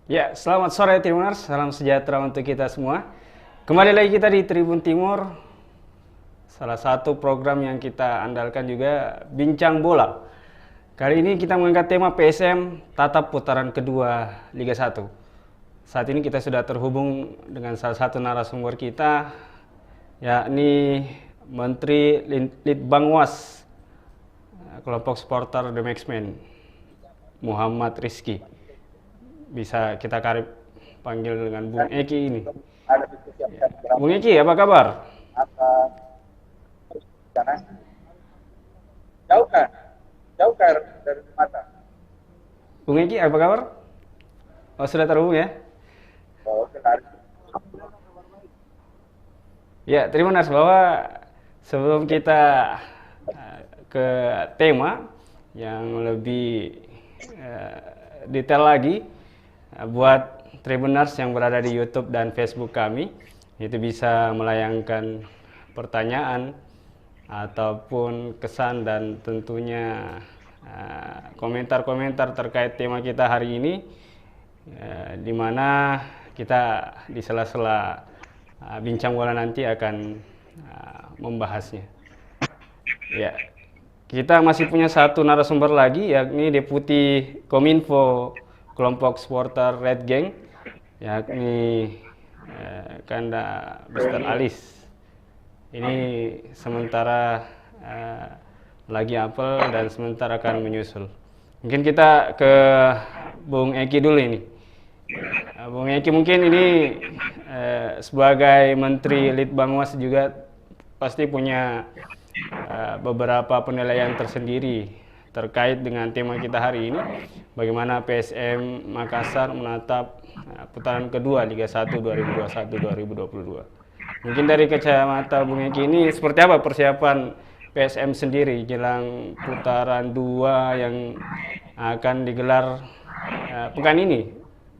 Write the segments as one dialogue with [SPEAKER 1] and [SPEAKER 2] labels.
[SPEAKER 1] Ya, selamat sore Tribuners, salam sejahtera untuk kita semua. Kembali lagi kita di Tribun Timur, salah satu program yang kita andalkan juga Bincang Bola. Kali ini kita mengangkat tema PSM tatap putaran kedua Liga 1. Saat ini kita sudah terhubung dengan salah satu narasumber kita, yakni Menteri Litbangwas, kelompok supporter The Maxmen, Muhammad Rizky. Bisa kita panggil dengan Bung Eki ini. Bung Eki, apa kabar?
[SPEAKER 2] Jauh dari mata.
[SPEAKER 1] Bung Eki, apa kabar? Oh, sudah terhubung ya? Ya, terima kasih bahwa sebelum kita ke tema yang lebih detail lagi, buat Tribuners yang berada di YouTube dan Facebook kami, itu bisa melayangkan pertanyaan ataupun kesan dan tentunya komentar-komentar terkait tema kita hari ini, di mana kita di sela-sela bincang bola nanti akan membahasnya. Ya, kita masih punya satu narasumber lagi, yakni Deputi Kominfo kelompok supporter Red Gang, yakni Kanda Mr. Alis. Ini sementara lagi apel dan sementara akan menyusul. Mungkin kita ke Bung Eki dulu ini. Bung Eki mungkin ini sebagai Menteri Litbangwas juga pasti punya beberapa penilaian tersendiri terkait dengan tema kita hari ini, bagaimana PSM Makassar menatap putaran kedua Liga 1 2021-2022. Mungkin dari kacamata Bung Eki ini seperti apa persiapan PSM sendiri jelang putaran 2 yang akan digelar pekan ini,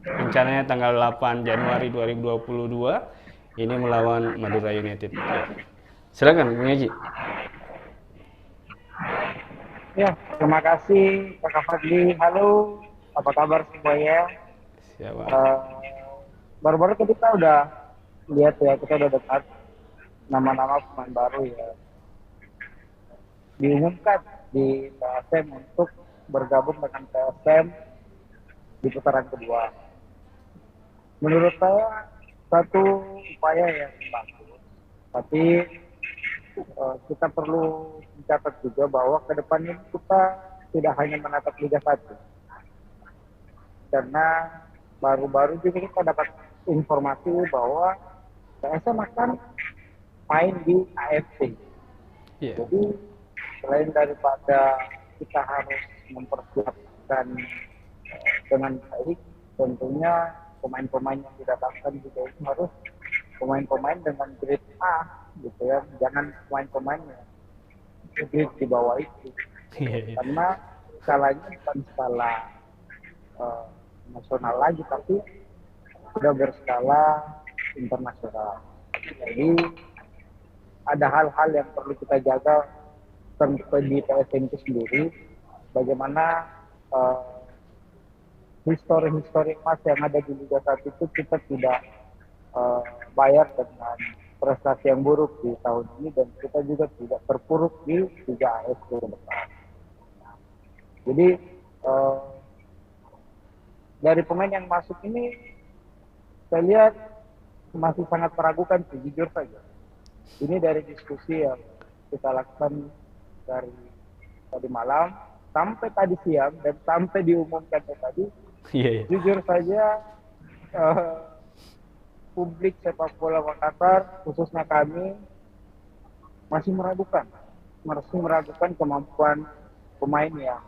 [SPEAKER 1] rencananya tanggal 8 Januari 2022 ini melawan Madura United. Silakan Bung Eki.
[SPEAKER 2] Ya, terima kasih Kakak Fadli. Halo, apa kabar semuanya?
[SPEAKER 1] Siapa?
[SPEAKER 2] Baru-baru kita udah lihat ya, kita udah dekat nama-nama pemain baru ya. Diumumkan di PSM untuk bergabung dengan PSM di putaran kedua. Menurut saya satu upaya yang bagus, tapi kita perlu mencatat juga bahwa ke depan ini kita tidak hanya menatap Liga 1. Karena baru-baru juga kita dapat informasi bahwa PSM akan main di AFC.
[SPEAKER 1] Yeah.
[SPEAKER 2] Jadi selain daripada kita harus mempersiapkan dengan baik, tentunya pemain-pemain yang didatangkan juga itu harus pemain-pemain dengan grade A gitu ya, jangan pemain-pemain yang grade di bawah itu. Karena skalanya bukan skala nasional lagi, tapi sudah berskala internasional. Jadi ada hal-hal yang perlu kita jaga di PSM itu sendiri, bagaimana histori-histori emas yang ada di Liga 1 itu kita tidak bayar dengan prestasi yang buruk di tahun ini, dan kita juga tidak terpuruk di Liga AFC ke depan. Jadi dari pemain yang masuk ini saya lihat masih sangat meragukan, jujur saja. Ini dari diskusi yang kita lakukan dari tadi malam sampai tadi siang dan sampai diumumkan tadi. Jujur saja publik sepak bola Makassar, khususnya kami, masih meragukan kemampuan pemain yang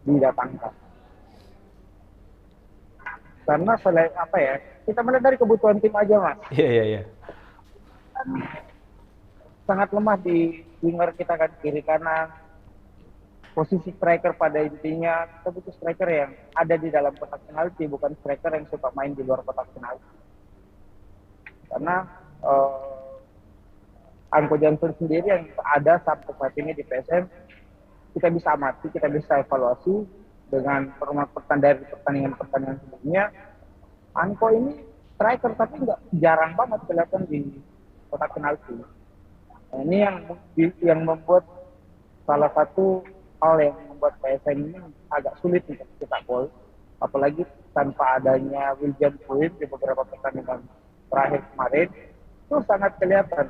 [SPEAKER 2] didatangkan. Karena selain apa ya, kita melihat dari kebutuhan tim aja, Mas.
[SPEAKER 1] Iya.
[SPEAKER 2] Sangat lemah di winger kita kan, kiri kanan. Posisi striker pada intinya kita butuh striker yang ada di dalam kotak penalti, bukan striker yang suka main di luar kotak penalti. Karena Anko Johnson sendiri yang ada sampai saat ini di PSM, kita bisa amati, kita bisa evaluasi dengan dari pertandingan-pertandingan sebelumnya, Anko ini striker tapi nggak jarang banget kelihatan di kotak penalti. Nah, ini yang membuat salah satu hal yang membuat PSM ini agak sulit untuk cetak gol, apalagi tanpa adanya William Quinn di beberapa pertandingan terakhir kemarin itu sangat kelihatan.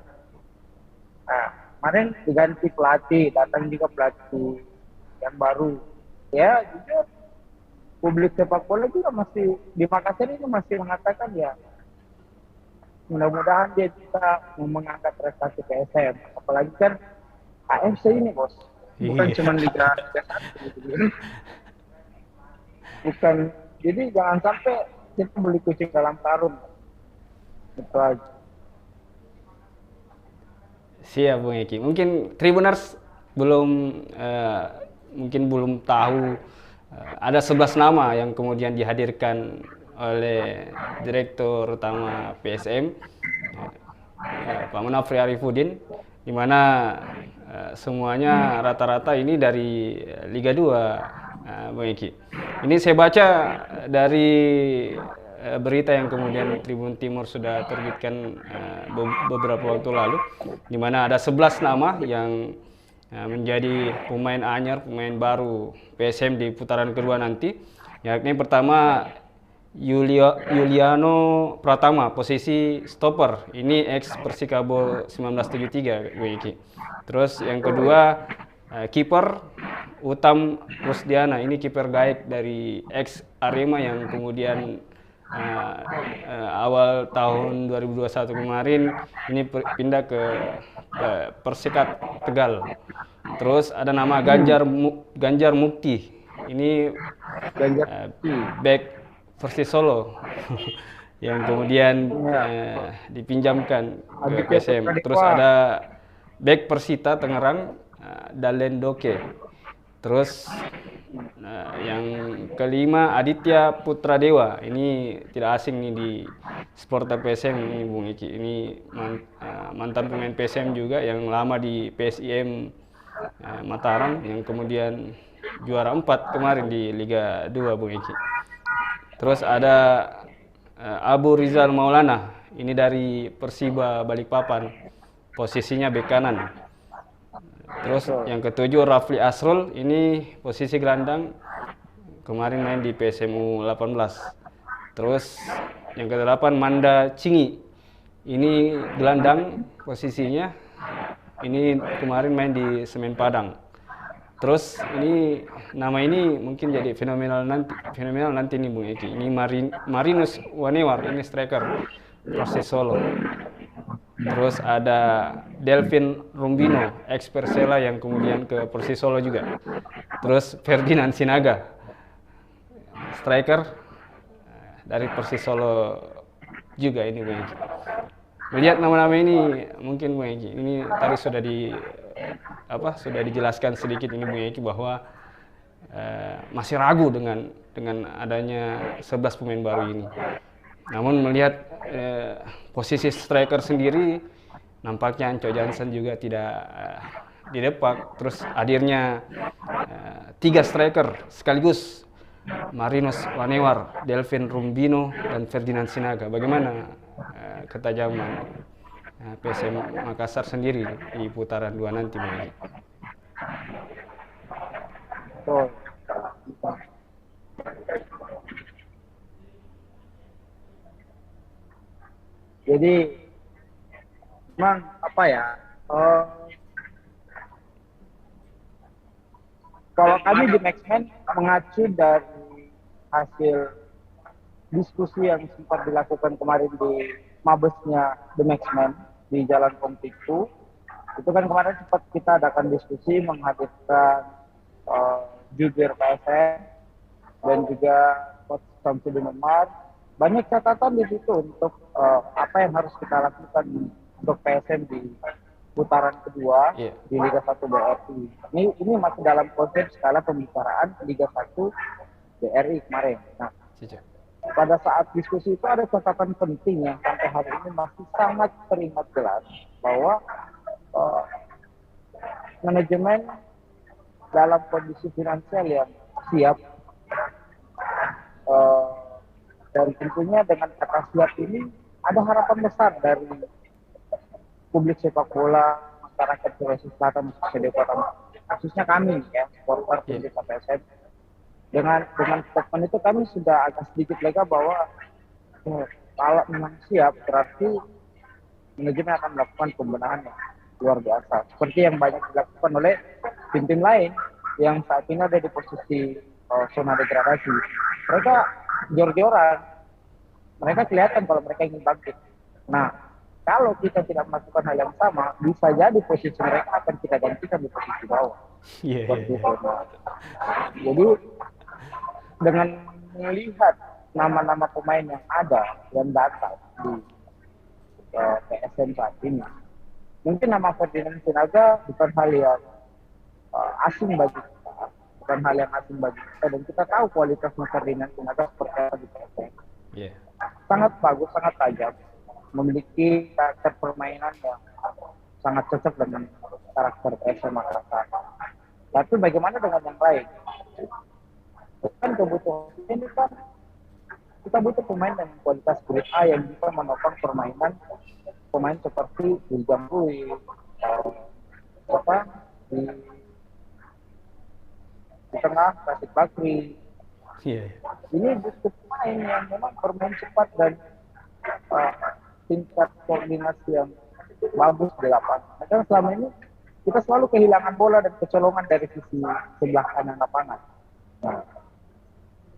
[SPEAKER 2] Nah, kemarin diganti pelatih, datang juga pelatih yang baru. Ya, jujur publik sepak bola juga masih di Makassar ini masih mengatakan ya mudah-mudahan dia bisa mengangkat prestasi PSM. Apalagi kan AFC ini bos, bukan
[SPEAKER 1] Iya.
[SPEAKER 2] cuma Liga 1 gitu. Bukan, jadi jangan sampai kita beli kucing dalam karung. Itu aja.
[SPEAKER 1] Siap Bung Eki. Mungkin Tribuners belum mungkin belum tahu ada 11 nama yang kemudian dihadirkan oleh Direktur Utama PSM Pak Munafri Arifudin, di mana semuanya rata-rata ini dari Liga 2 Bung Eki. Ini saya baca dari berita yang kemudian Tribun Timur sudah terbitkan beberapa waktu lalu, di mana ada 11 nama yang menjadi pemain anyar, pemain baru PSM di putaran kedua nanti. Yakni pertama Yuliano Pratama, posisi stopper. Ini ex Persikabo 1973 WIK. Terus yang kedua kiper Utam Rusdiana, ini kiper gaek dari ex Arema yang kemudian awal tahun 2021 kemarin ini pindah ke Persikat Tegal. Terus ada nama Ganjar Mukti, ini back Persis Solo yang kemudian dipinjamkan ke PSM. Terus ada back Persita Tangerang, Dalen Doke. Terus yang kelima Aditya Putra Dewa, ini tidak asing nih di supporter PSM ini Bung Iki. Ini mantan pemain PSM juga yang lama di PSIM Mataram yang kemudian juara 4 kemarin di Liga 2 Bung Iki. Terus ada Abu Rizal Maulana, ini dari Persiba Balikpapan, posisinya bek kanan. Terus yang ketujuh Rafli Asrul, ini posisi gelandang, kemarin main di PSMU 18. Terus yang kedelapan Manda Cingi, ini gelandang posisinya, ini kemarin main di Semen Padang. Terus ini nama ini mungkin jadi fenomenal nanti nih Bung Eki. Ini Marinus Wanewar, ini striker Persis Solo. Terus ada Delvin Rumbino, ex Persela yang kemudian ke Persis Solo juga. Terus Ferdinand Sinaga, striker dari Persis Solo juga ini Bung Eki. Melihat nama-nama ini mungkin Bung Eki, ini tadi sudah dijelaskan sedikit ini Bung Eki bahwa masih ragu dengan adanya 11 pemain baru ini. Namun melihat posisi striker sendiri, nampaknya Anco Johnson juga tidak didepak. Terus hadirnya 3 striker sekaligus, Marinus Wanewar, Delvin Rumbino, dan Ferdinand Sinaga. Bagaimana ketajaman PSM Makassar sendiri di putaran 2 nanti Bang?
[SPEAKER 2] Jadi memang apa ya, kalau kami di Maxman mengacu dari hasil diskusi yang sempat dilakukan kemarin di mabesnya The Maxman di Jalan Kompiku, itu kan kemarin sempat kita adakan diskusi menghadirkan jubir PSM dan juga Coach Samsudin Umar. Banyak catatan di situ untuk apa yang harus kita lakukan untuk PSM di putaran kedua di Liga 1 BRI. Ini masih dalam konsep skala pembicaraan Liga 1 BRI kemarin. Nah, pada saat diskusi itu ada catatan penting yang sampai hari ini masih sangat terlihat jelas bahwa manajemen dalam kondisi finansial yang siap Dan tentunya dengan kata siap ini ada harapan besar dari publik sepak bola masyarakat Sulawesi Selatan khususnya di kota, khususnya kami ya supporter
[SPEAKER 1] Yeah.
[SPEAKER 2] tim PSM. Dengan statement itu kami sudah agak sedikit lega bahwa kalau memang siap berarti manajemen akan melakukan pembenahan yang luar biasa seperti yang banyak dilakukan oleh tim-tim lain yang saat ini ada di posisi zona degradasi. Mereka jor-joran, mereka kelihatan kalau mereka ingin bangkit. Nah, kalau kita tidak melakukan hal yang sama, bisa jadi posisi mereka akan kita gantikan di posisi bawah.
[SPEAKER 1] Iya,
[SPEAKER 2] Seperti
[SPEAKER 1] iya.
[SPEAKER 2] itu. Jadi dengan melihat nama-nama pemain yang ada yang datang di PSM saat ini, mungkin nama Ferdinand Sinaga bukan hal yang asing bagi kita, bukan hal yang asing bagi kita, dan kita tahu kualitas Ferdinand Sinaga seperti apa di PSM.
[SPEAKER 1] Iya.
[SPEAKER 2] Sangat bagus, sangat tajam, memiliki karakter permainan yang sangat cocok dengan karakter PSM Makassar. Tapi bagaimana dengan yang lain? Kan kebutuhan ini kan kita butuh pemain dengan kualitas grade A yang bisa menopang permainan pemain seperti William Rui, di tengah Rasid Bakri.
[SPEAKER 1] Iya.
[SPEAKER 2] Ini butuh pemain yang memang bermain cepat dan tingkat koordinasi yang bagus di lapangan. Karena selama ini kita selalu kehilangan bola dan kecolongan dari sisi sebelah kanan lapangan. Nah,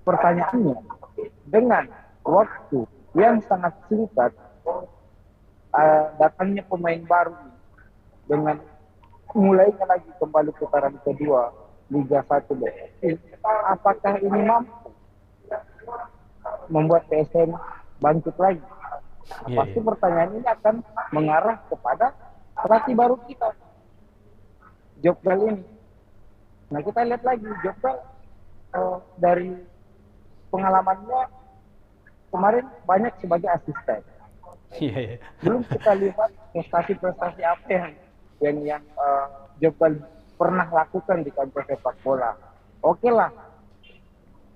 [SPEAKER 2] pertanyaannya, dengan waktu yang sangat singkat, datangnya pemain baru dengan mulainya lagi kembali putaran kedua Liga 1 BSI, apakah ini mampu membuat PSM bangkit lagi?
[SPEAKER 1] Iya,
[SPEAKER 2] Pasti
[SPEAKER 1] iya.
[SPEAKER 2] pertanyaan ini akan mengarah kepada pelatih baru kita, Jokbal ini. Nah, kita lihat lagi Jokbal dari pengalamannya kemarin banyak sebagai asisten.
[SPEAKER 1] Iya, iya.
[SPEAKER 2] Belum kita lihat prestasi-prestasi apa yang Jokbal pernah lakukan di kancah sepak bola. Oke lah,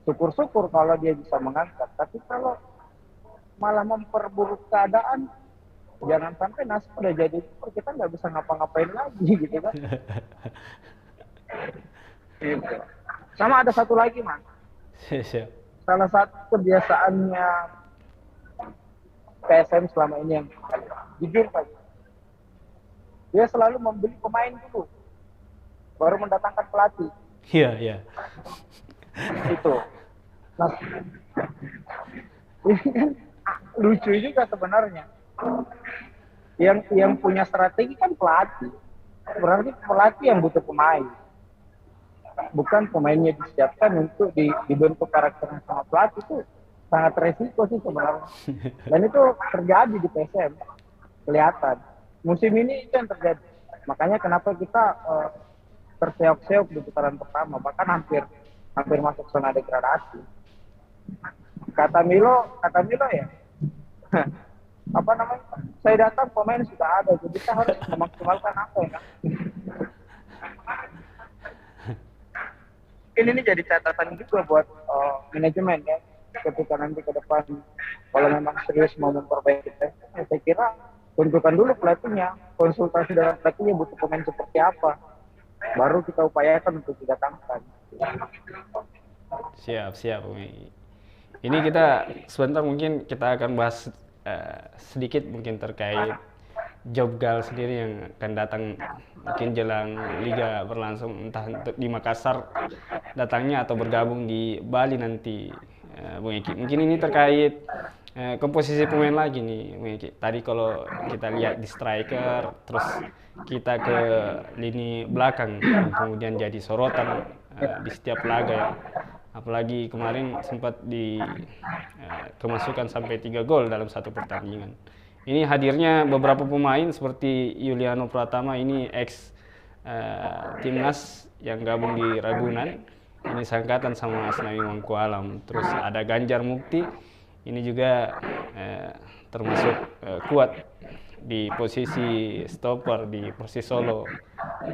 [SPEAKER 2] syukur-syukur kalau dia bisa mengangkat. Tapi kalau malah memperburuk keadaan, jangan sampai nasib udah jadi kita nggak bisa ngapa-ngapain lagi gitu kan. Gitu. Sama ada satu lagi, Mas.
[SPEAKER 1] Siap.
[SPEAKER 2] Salah satu kebiasaannya PSM selama ini yang jujur Pak, dia selalu membeli pemain dulu, baru mendatangkan pelatih.
[SPEAKER 1] Iya, iya.
[SPEAKER 2] Itu. Nah, ini kan lucu juga sebenarnya. Yang punya strategi kan pelatih. Berarti pelatih yang butuh pemain. Bukan pemainnya disiapkan untuk dibentuk karakternya sama pelatih, itu sangat resiko sih sebenarnya. Dan itu terjadi di PSM, kelihatan. Musim ini itu yang terjadi. Makanya kenapa kita terseok-seok di putaran pertama, bahkan hampir masuk zona degradasi. Kata Milo ya, apa namanya? Saya datang pemain sudah ada, jadi kita harus memaksimalkan apa ya? Ini jadi catatan juga buat manajemen ya, ketika nanti ke depan kalau memang serius mau memperbaiki PSM, saya kira tentukan dulu pelatihnya, konsultasi dengan pelatihnya butuh pemain seperti apa, baru kita upayakan untuk didatangkan.
[SPEAKER 1] Siap. Ini kita sebentar mungkin kita akan bahas sedikit mungkin terkait Jokbal sendiri yang akan datang mungkin jelang liga berlangsung, entah untuk di Makassar datangnya atau bergabung di Bali nanti, Bung Eki. Mungkin ini terkait komposisi pemain lagi nih, Bung Eki. Tadi kalau kita lihat di striker, terus kita ke lini belakang yang kemudian jadi sorotan di setiap laga ya. Apalagi kemarin sempat kemasukan sampai 3 gol dalam satu pertandingan. Ini hadirnya beberapa pemain seperti Yuliano Pratama, ini ex timnas yang gabung di Ragunan. Ini seangkatan sama Asnawi Mangkualam. Terus ada Ganjar Mukti, ini juga termasuk kuat di posisi stopper di Persis Solo.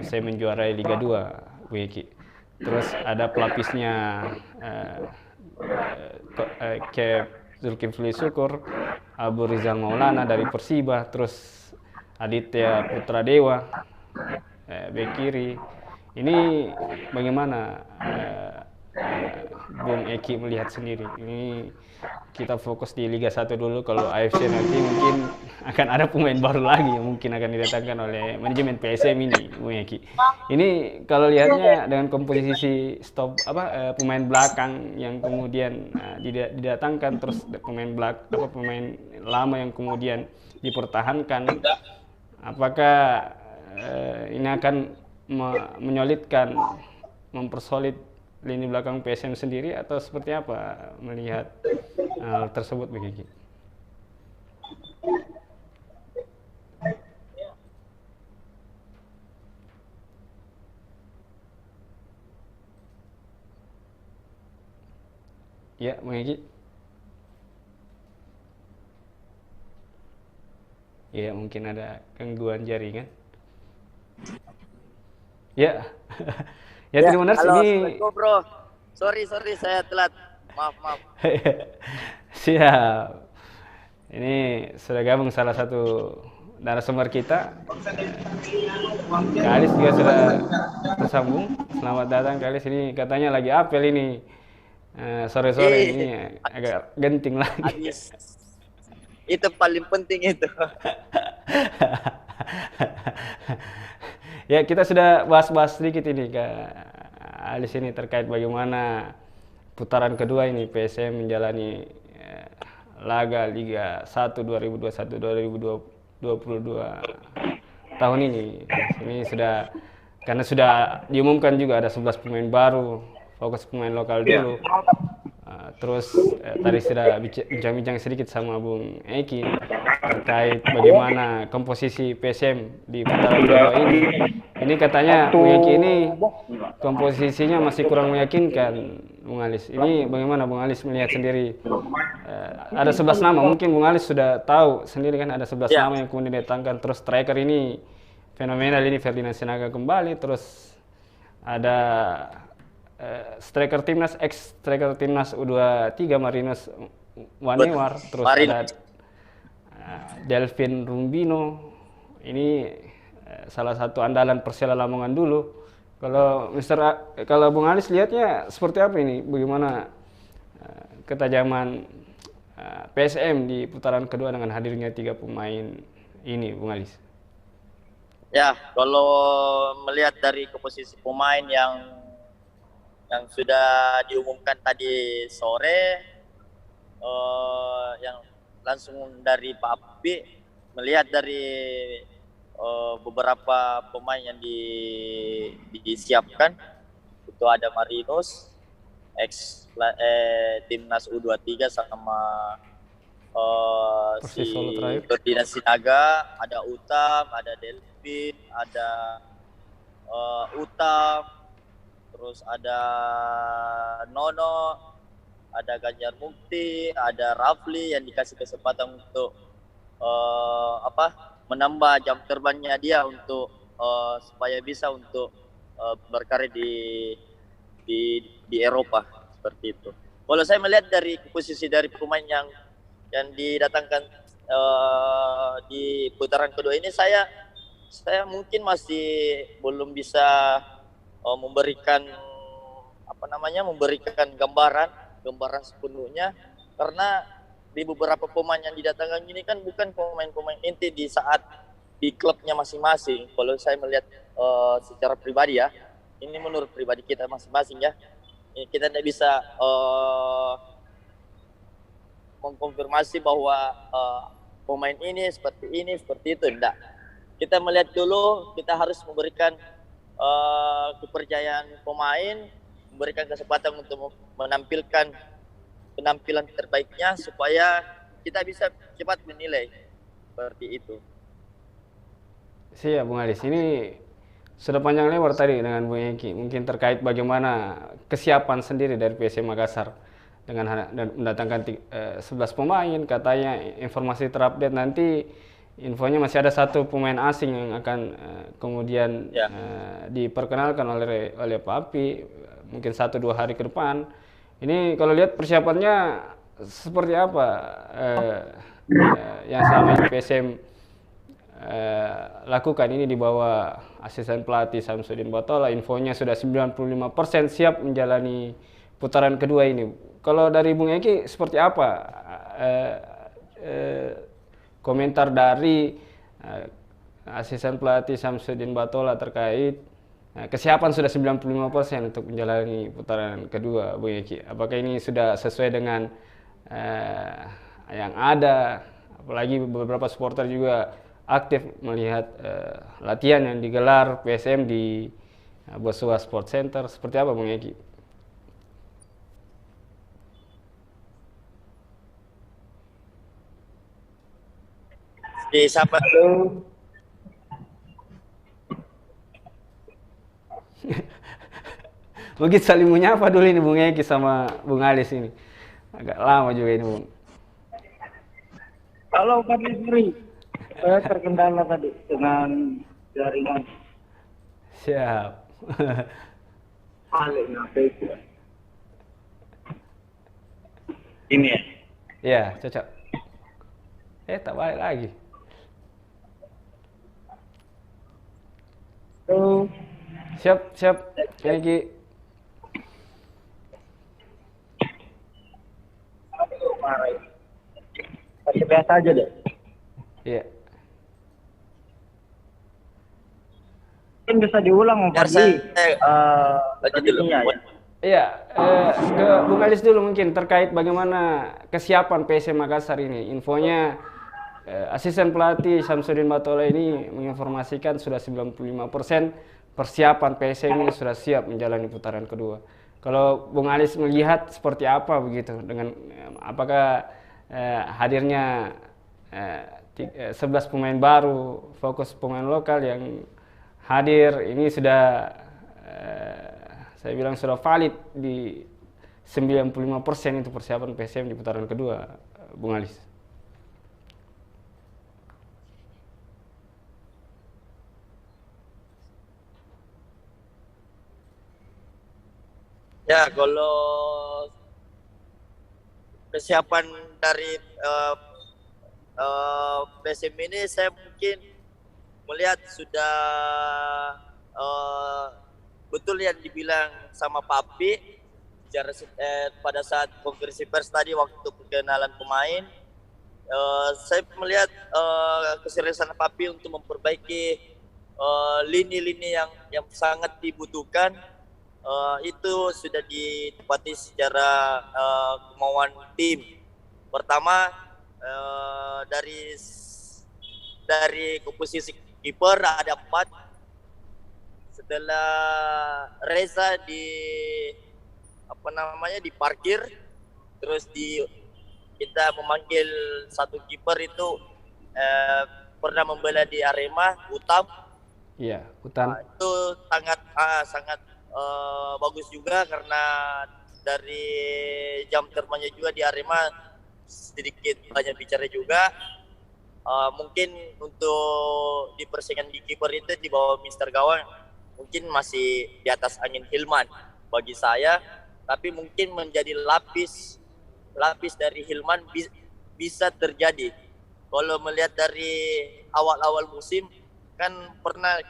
[SPEAKER 1] Saya menjuarai Liga 2, Bu Eki. Terus ada pelapisnya Zulkifli Syukur, Abu Rizal Maulana dari Persiba, terus Aditya Putra Dewa, bek kiri. Ini bagaimana Bung Eki melihat sendiri? Ini kita fokus di Liga 1 dulu. Kalau AFC nanti mungkin akan ada pemain baru lagi yang mungkin akan didatangkan oleh manajemen PSM ini, Bung Eki. Ini kalau lihatnya dengan komposisi pemain belakang yang kemudian didatangkan, terus pemain lama yang kemudian dipertahankan, apakah ini akan menyolidkan, mempersolid lini belakang PSM sendiri atau seperti apa melihat hal tersebut begitu? Ya, Bang Eki. Ya, mungkin ada gangguan jaringan. Ya. Ya, Tribuners,
[SPEAKER 3] halo,
[SPEAKER 1] ini
[SPEAKER 3] Assalamualaikum bro. Sorry saya telat. Maaf.
[SPEAKER 1] siap. Ini sudah gabung salah satu narasumber kita. Kak Alis juga sudah tersambung. Selamat datang Kak Alis. Ini katanya lagi apel ini. Sore-sore ini agak genting lagi.
[SPEAKER 3] Habis. Itu paling penting itu.
[SPEAKER 1] Ya, kita sudah bahas-bahas sedikit ini Kak Alis ini terkait bagaimana putaran kedua ini PSM menjalani laga Liga 1 2021-2022 tahun ini. Ini karena sudah diumumkan juga ada 11 pemain baru, fokus pemain lokal dulu. Terus tadi sudah bincang-bincang sedikit sama Bung Eki terkait bagaimana komposisi PSM di putaran kedua ini. Ini katanya Bung Eki ini komposisinya masih kurang meyakinkan, Bung Alis. Ini bagaimana Bung Alis melihat sendiri? Ada 11 nama, mungkin Bung Alis sudah tahu sendiri kan, ada 11 nama yang kemudian didatangkan. Terus striker ini fenomenal, ini Ferdinand Sinaga kembali. Terus ada striker timnas, striker timnas U23 Marinus Wanewar, terus ada Delvin Rumbino. Ini salah satu andalan Persela Lamongan dulu. Kalau Bung Alis lihatnya seperti apa ini? Bagaimana ketajaman PSM di putaran kedua dengan hadirnya 3 pemain ini, Bung Alis?
[SPEAKER 3] Ya, kalau melihat dari komposisi pemain yang sudah diumumkan tadi sore, yang langsung dari Pak Api, melihat dari beberapa pemain yang disiapkan, itu ada Marinus, timnas U23 sama si Ferdinand Sinaga, ada Utam, ada Delvin, ada Utam, terus ada Nono, ada Ganjar Mukti, ada Rafli yang dikasih kesempatan untuk menambah jam terbangnya dia untuk supaya bisa untuk berkarir di Eropa, seperti itu. Kalau saya melihat dari posisi dari pemain yang didatangkan di putaran kedua ini, saya mungkin masih belum bisa memberikan gambaran sepenuhnya, karena di beberapa pemain yang didatangkan ini kan bukan pemain-pemain inti di saat di klubnya masing-masing. Kalau saya melihat secara pribadi ya, ini menurut pribadi kita masing-masing ya, kita tidak bisa mengkonfirmasi bahwa pemain ini seperti itu, tidak. Kita melihat dulu, kita harus memberikan kepercayaan pemain, memberikan kesempatan untuk menampilkan penampilan terbaiknya supaya kita bisa cepat menilai, seperti itu.
[SPEAKER 1] Siap, Bung Alis. Ini sudah panjang lebar tadi dengan Bung Eki, mungkin terkait bagaimana kesiapan sendiri dari PSM Makassar dengan mendatangkan 11 pemain. Katanya informasi terupdate nanti, infonya masih ada 1 pemain asing yang akan kemudian diperkenalkan oleh Pak Api, mungkin 1-2 hari ke depan. Ini kalau lihat persiapannya seperti apa yang selama ini PSM lakukan ini di bawah asisten pelatih Samsudin Batola? Infonya sudah 95% siap menjalani putaran kedua ini. Kalau dari Bung Eki seperti apa komentar dari asisten pelatih Samsudin Batola terkait kesiapan sudah 95% untuk menjalani putaran kedua, Bung Eki? Apakah ini sudah sesuai dengan yang ada? Apalagi beberapa supporter juga aktif melihat latihan yang digelar PSM di Boswa Sport Center. Seperti apa, Bung Eki?
[SPEAKER 3] Di siapa?
[SPEAKER 2] Halo.
[SPEAKER 1] Mungkin saling menyapa dulu ini Bung Eki sama Bung Alis ini. Agak lama juga ini, Bung.
[SPEAKER 2] Halo Pak Lisri, saya terkendala tadi dengan jaringan.
[SPEAKER 1] Siap.
[SPEAKER 2] Balik itu. Ini ya.
[SPEAKER 1] Ya, cocok. Tak balik lagi.
[SPEAKER 2] Halo.
[SPEAKER 1] Siap. Eki.
[SPEAKER 2] Aduh, marah ini. Pakai biasa aja deh.
[SPEAKER 1] Iya.
[SPEAKER 2] Mungkin bisa diulang Om Fadli.
[SPEAKER 3] Lanjut dulu.
[SPEAKER 2] Ya.
[SPEAKER 1] Iya, ke Bung Alis dulu mungkin terkait bagaimana kesiapan PSM Makassar ini. Infonya asisten pelatih Samsudin Batola ini menginformasikan sudah 95% persiapan PSM ini sudah siap menjalani putaran kedua. Kalau Bung Alis melihat seperti apa begitu dengan apakah hadirnya 11 pemain baru, fokus pemain lokal yang hadir ini sudah saya bilang sudah valid di 95% itu persiapan PSM di putaran kedua, Bung Alis.
[SPEAKER 3] Ya, kalau kesiapan dari PSM ini saya mungkin melihat sudah betul yang dibilang sama Papi pada saat konferensi pers tadi waktu perkenalan pemain. Saya melihat keseriusan Papi untuk memperbaiki lini-lini yang sangat dibutuhkan. Itu sudah ditepati secara kemauan tim. Pertama dari komposisi kiper ada 4. Setelah Reza diparkir, terus kita memanggil satu kiper itu pernah membela di Arema, Utam.
[SPEAKER 1] Iya, Utam.
[SPEAKER 3] Itu sangat bagus juga karena dari jam terbangnya juga di Arema sedikit banyak bicara juga. Mungkin untuk di persaingan di kiper itu di bawah Mister Gawang mungkin masih di atas angin Hilman bagi saya, tapi mungkin menjadi lapis dari Hilman bisa terjadi. Kalau melihat dari awal-awal musim kan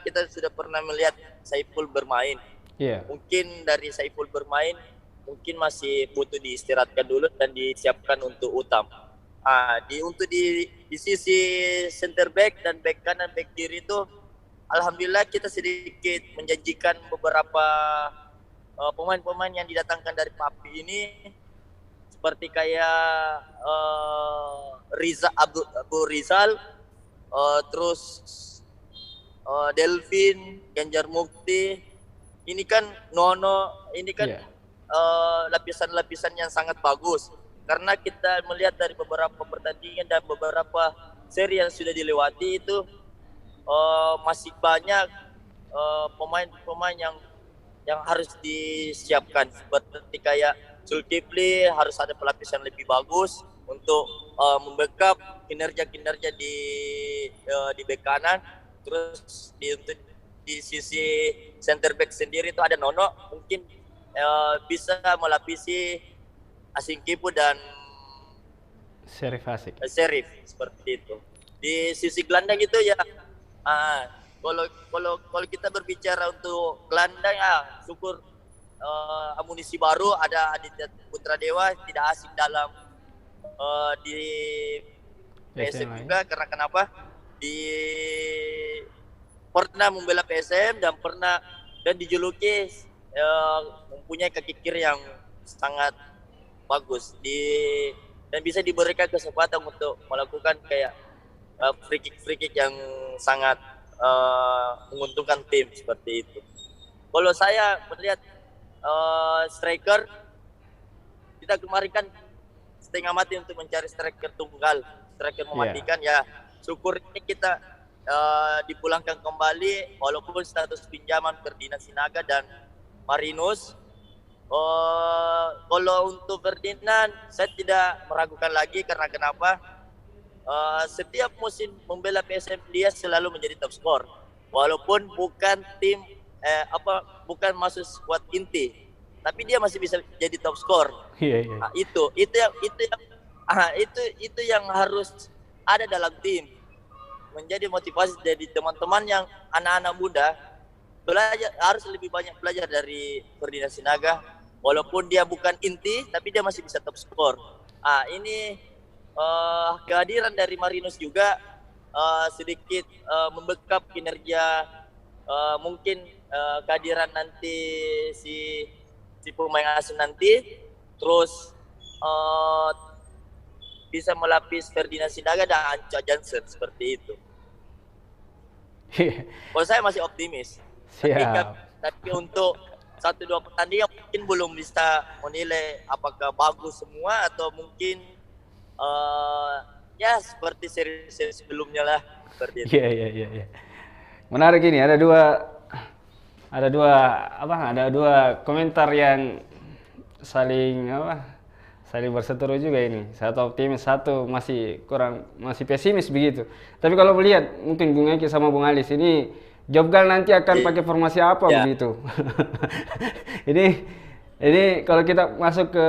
[SPEAKER 3] kita sudah pernah melihat Saiful bermain.
[SPEAKER 1] Yeah.
[SPEAKER 3] Mungkin dari Saiful bermain mungkin masih butuh diistirahatkan dulu dan disiapkan untuk Utam. Untuk di sisi center back dan back kanan back kiri itu alhamdulillah kita sedikit menjanjikan beberapa pemain-pemain yang didatangkan dari Papi ini seperti kayak Abu Rizal, terus Delvin, Ganjar Mukti. Ini kan Nono, ini kan lapisan-lapisan yang sangat bagus. Karena kita melihat dari beberapa pertandingan dan beberapa seri yang sudah dilewati itu masih banyak pemain-pemain yang harus disiapkan. Seperti kayak Zulkifli harus ada pelapisan lebih bagus untuk membackup kinerja-kinerja di bek kanan. Terus di sisi center back sendiri itu ada Nono, mungkin bisa melapisi Asing Kipu dan
[SPEAKER 1] Serif Asik.
[SPEAKER 3] Serif seperti itu. Di sisi gelandang gitu ya. Kalau kalau kita berbicara untuk gelandang ya syukur amunisi baru ada Aditya Putra Dewa tidak asing dalam di PSM juga karena kenapa di pernah membela PSM dan dijuluki mempunyai kaki kiri yang sangat bagus dan bisa diberikan kesempatan untuk melakukan kayak free kick yang sangat menguntungkan tim seperti itu. Kalau saya melihat striker, kita kemarin kan setengah mati untuk mencari striker tunggal, striker mematikan ya. Syukur ini kita dipulangkan kembali walaupun status pinjaman Ferdinand Sinaga dan Marinus. Kalau untuk Ferdinand saya tidak meragukan lagi karena kenapa? Setiap musim membela PSM dia selalu menjadi top skor walaupun bukan tim bukan masuk skuad inti tapi dia masih bisa jadi top skor. Itu yang harus ada dalam tim, menjadi motivasi jadi teman-teman yang anak-anak muda harus lebih banyak belajar dari Ferdinand Sinaga walaupun dia bukan inti tapi dia masih bisa top skor. Ini kehadiran dari Marinus juga sedikit membekap kinerja mungkin kehadiran nanti si pemain asing nanti terus bisa melapis Ferdinand Sinaga dan Anca Jansen seperti itu. Kalau saya masih optimis. Tapi untuk 1-2 pertandingan mungkin belum bisa menilai apakah bagus semua atau mungkin ya seperti seri-seri sebelumnya lah seperti itu.
[SPEAKER 1] Iya. Menarik ini ada dua komentar yang saling berseteru juga ini. Satu optimis, satu masih pesimis begitu. Tapi kalau melihat mungkin Bung Eki sama Bung Alis ini Jobgal nanti akan pakai formasi apa begitu? Ini kalau kita masuk ke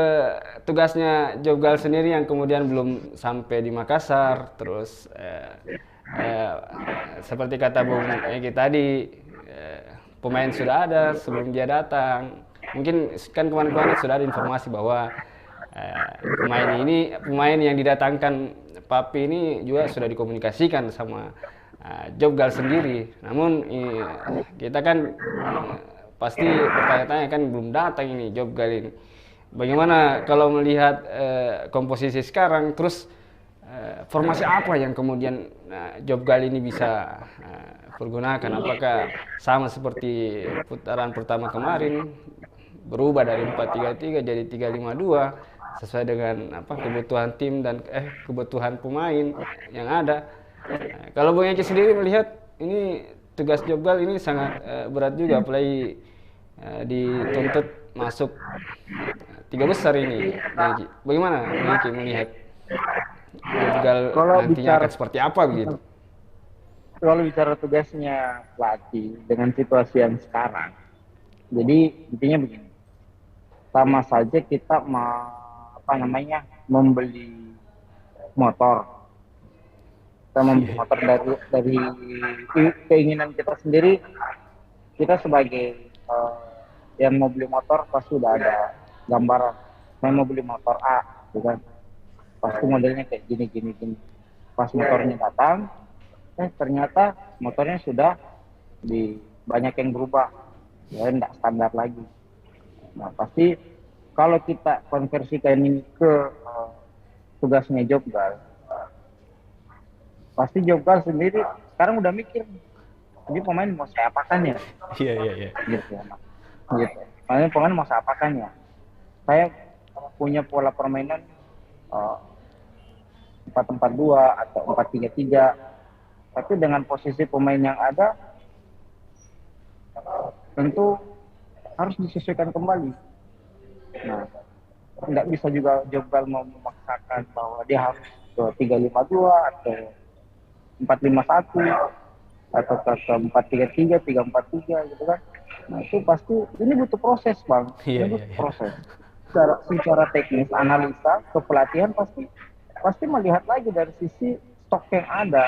[SPEAKER 1] tugasnya Jobgal sendiri yang kemudian belum sampai di Makassar, terus seperti kata Bung Eki tadi, pemain sudah ada sebelum dia datang. Mungkin kan kemarin-kemarin sudah ada informasi bahwa pemain yang didatangkan Papi ini juga sudah dikomunikasikan sama Jobgal sendiri. Namun kita kan pasti bertanya-tanya kan belum datang ini Jobgal ini. Bagaimana kalau melihat komposisi sekarang, terus formasi apa yang kemudian Jobgal ini bisa pergunakan? Apakah sama seperti putaran pertama kemarin, berubah dari 4-3-3 jadi 3-5-2 sesuai dengan kebutuhan tim dan kebutuhan pemain yang ada? Kalau Bung Eki sendiri melihat ini tugas Jobgal ini sangat berat juga, apalagi dituntut masuk 3 besar ini. Bagaimana Bung Eki melihat Jobgal nantinya akan seperti apa begitu?
[SPEAKER 2] Kalau bicara tugasnya pelatih dengan situasi yang sekarang, jadi intinya begini, sama saja kita membeli motor. Kita membeli motor dari keinginan kita sendiri. Kita sebagai yang mau beli motor pasti sudah ada gambaran. Saya mau beli motor A, bukan? Pasti modelnya kayak gini. Pas motornya datang, ternyata motornya sudah banyak yang berubah, ya tidak standar lagi. Nah pasti kalau kita konversikan ini ke tugasnya Jobgal, pasti Jobgal sendiri sekarang udah mikir, ini pemain mau saya apakan ya?
[SPEAKER 1] Iya.
[SPEAKER 2] Gitu. Pemain mau saya apakan ya? Saya punya pola permainan 4-4-2 atau 4-3-3. Tapi dengan posisi pemain yang ada, tentu harus disesuaikan kembali. Nah, nggak bisa juga Jobgal mau memaksakan bahwa dia harus ke 3-5-2 atau 4-5-1 atau ke 4-3-3, 3-4-3 gitu kan. Nah, itu pasti ini butuh proses, Bang. Ini butuh proses. Secara teknis, analisa, kepelatihan pasti pasti melihat lagi dari sisi stok yang ada.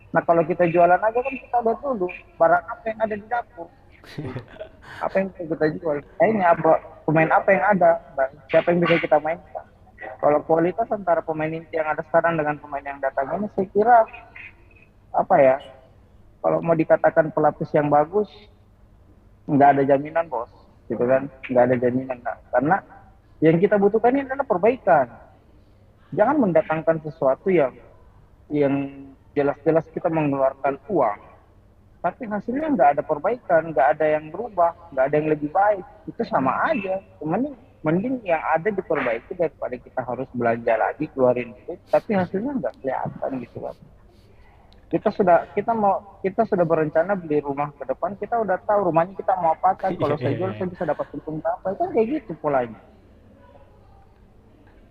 [SPEAKER 2] Nah kalau kita jualan aja kan kita lihat dulu barang apa yang ada di dapur, apa yang bisa kita jual. Nah, ini apa pemain apa yang ada, dan siapa yang bisa kita mainkan. Kalau kualitas antara pemain inti yang ada sekarang dengan pemain yang datang ini, saya kira apa ya? Kalau mau dikatakan pelapis yang bagus, nggak ada jaminan bos, gitu kan? Nggak ada jaminan, nah. Karena yang kita butuhkan ini adalah perbaikan. Jangan mendatangkan sesuatu yang jelas-jelas kita mengeluarkan uang, tapi hasilnya nggak ada perbaikan, nggak ada yang berubah, nggak ada yang lebih baik. Itu sama aja. Mending yang ada diperbaiki daripada kita harus belanja lagi keluarin duit, tapi hasilnya nggak kelihatan gitu kan. Kita sudah berencana beli rumah ke depan, kita udah tahu rumahnya kita mau apakan. Kalau saya jual saya bisa dapat untung berapa, itu kan kayak gitu polanya.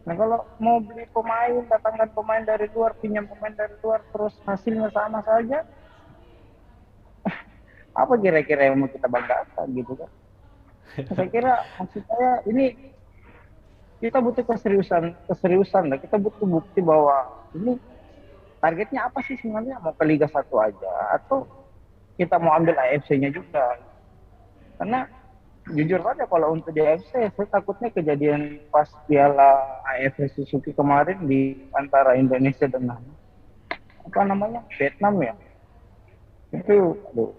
[SPEAKER 2] Nah kalau mau beli pemain, datangkan pemain dari luar, pinjam pemain dari luar, terus hasilnya sama saja, apa kira-kira yang mau kita banggakan gitu kan? Saya kira maksud saya ini kita butuh keseriusan lah. Kita butuh bukti bahwa ini targetnya apa sih sebenarnya, mau ke Liga 1 aja atau kita mau ambil AFC-nya juga. Karena jujur saja kalau untuk di AFC saya takutnya kejadian pas Piala AFC Suzuki kemarin di antara Indonesia dengan apa namanya Vietnam ya, itu aduh,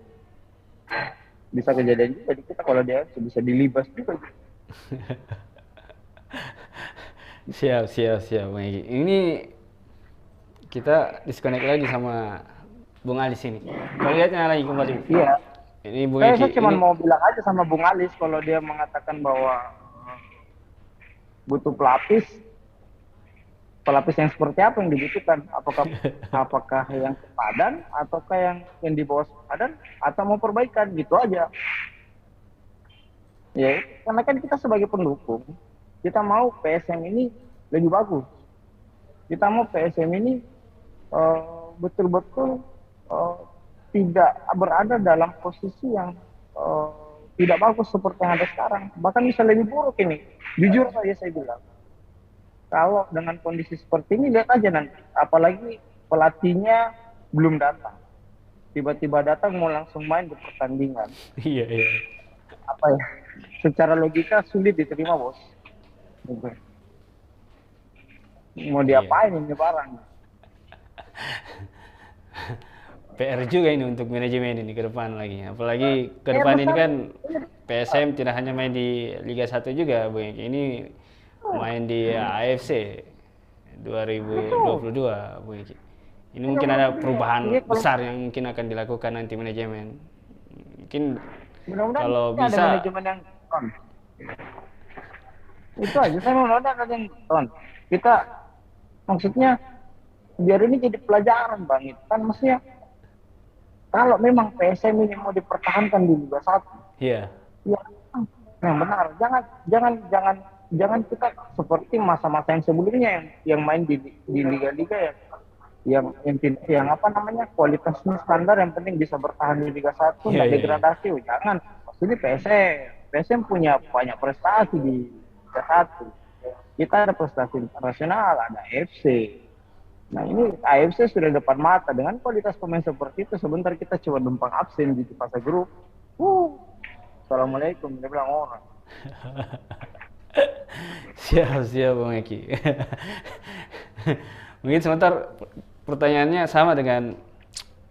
[SPEAKER 2] bisa kejadian juga di kita kalau di AFC, bisa dilibas juga.
[SPEAKER 1] Siap. Bang Egi. Ini kita disconnect lagi sama Bung Alis ini. Kalau lihatnya lagi kembali.
[SPEAKER 2] Iya.
[SPEAKER 1] Ini Bung
[SPEAKER 2] Saya
[SPEAKER 1] Egi.
[SPEAKER 2] cuma mau bilang aja sama Bung Alis, kalau dia mengatakan bahwa butuh pelapis yang seperti apa yang dibutuhkan? Apakah yang sepadan ataukah yang di bawah sepadan atau mau perbaikan gitu aja? Ya, karena kan kita sebagai pendukung, kita mau PSM ini lebih bagus. Kita mau PSM ini betul-betul tidak berada dalam posisi yang tidak bagus seperti yang ada sekarang. Bahkan bisa lebih buruk ini. Jujur saja saya bilang. Kalau dengan kondisi seperti ini, lihat aja nanti. Apalagi pelatihnya belum datang. Tiba-tiba datang mau langsung main di pertandingan.
[SPEAKER 1] Iya.
[SPEAKER 2] Apa ya? Secara logika sulit diterima bos. Mau diapain ini barang?
[SPEAKER 1] PR juga ini untuk manajemen ini ke depan lagi. Apalagi ke depan ini kan PSM tidak hanya main di Liga 1 juga, Bung Eki. Ini main di AFC 2022, Bung Eki. Ini mungkin ada perubahan besar yang mungkin akan dilakukan nanti manajemen. Mungkin kalau bisa
[SPEAKER 2] ada manajemen yang itu aja saya mau ada yang kita maksudnya biar ini jadi pelajaran Bang. Kan maksudnya kalau memang PSM ini mau dipertahankan di Liga 1, ya yang benar. Jangan kita seperti masa-masa yang sebelumnya yang main di liga-liga yang apa namanya kualitasnya standar, yang penting bisa bertahan di Liga 1, nggak degradasi. Jangan. Ini PSM punya banyak prestasi di Liga 1. Kita ada prestasi internasional, ada AFC. Nah ini AFC sudah depan mata. Dengan kualitas pemain seperti itu, sebentar kita coba numpang absen di fase grup. Assalamualaikum, dia bilang orang.
[SPEAKER 1] Siap Bung Eki. Mungkin sebentar pertanyaannya sama dengan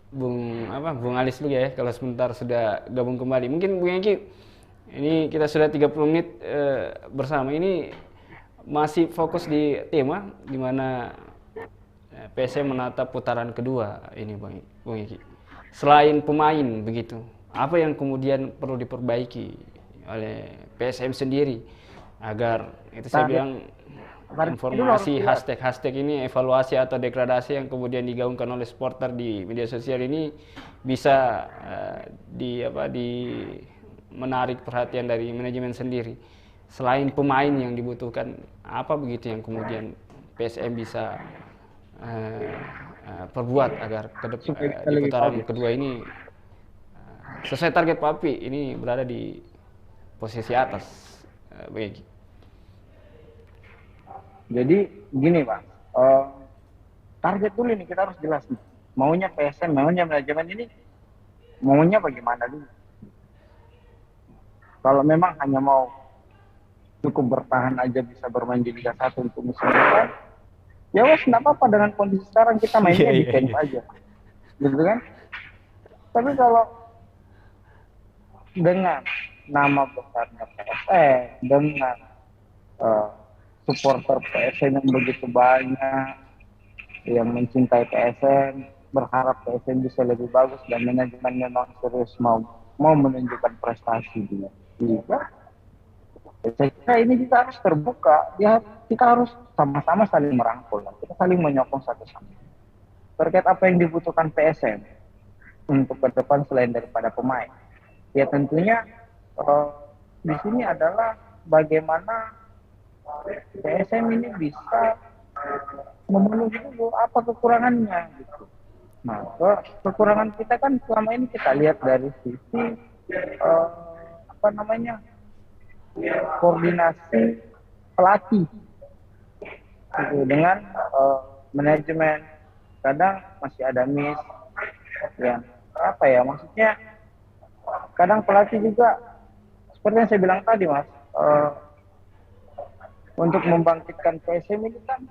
[SPEAKER 1] Bung Alis dulu ya. Kalau sebentar sudah gabung kembali. Mungkin Bung Eki, ini kita sudah 30 menit bersama. Ini masih fokus di tema di mana PSM menatap putaran kedua ini Bung Eki. Selain pemain begitu, apa yang kemudian perlu diperbaiki oleh PSM sendiri agar itu saya bilang informasi hashtag ini evaluasi atau degradasi yang kemudian digaungkan oleh supporter di media sosial ini bisa menarik perhatian dari manajemen sendiri. Selain pemain yang dibutuhkan, apa begitu yang kemudian PSM bisa perbuat agar di putaran kedua ini sesuai target Papi ini berada di posisi atas,
[SPEAKER 2] Jadi gini Pak, target dulu nih, kita harus jelas nih. Maunya PSM, maunya manajemen ini, maunya bagaimana dulu. Kalau memang hanya mau cukup bertahan aja bisa bermain di Liga 1 untuk musim depan, ya wes nggak apa-apa, dengan kondisi sekarang kita mainnya
[SPEAKER 1] Iya,
[SPEAKER 2] defense
[SPEAKER 1] iya.
[SPEAKER 2] aja, gitu kan. Tapi kalau dengan nama besarnya PSM, dengan eh, supporter PSM yang begitu banyak, yang mencintai PSM, berharap PSM bisa lebih bagus dan manajemen memang serius mau menunjukkan prestasi di Liga. Saya kira ini juga harus terbuka. Ya, kita harus sama-sama saling merangkul, kita saling menyokong satu sama lain. Terkait apa yang dibutuhkan PSM untuk ke depan selain daripada pemain, ya tentunya di sini adalah bagaimana PSM ini bisa memenuhi dulu apa kekurangannya gitu. Nah, kekurangan kita kan selama ini kita lihat dari sisi apa namanya, koordinasi pelatih gitu, dengan manajemen. Kadang masih ada miss, yang apa ya, maksudnya kadang pelatih juga seperti yang saya bilang tadi mas, untuk membangkitkan PSM ini kan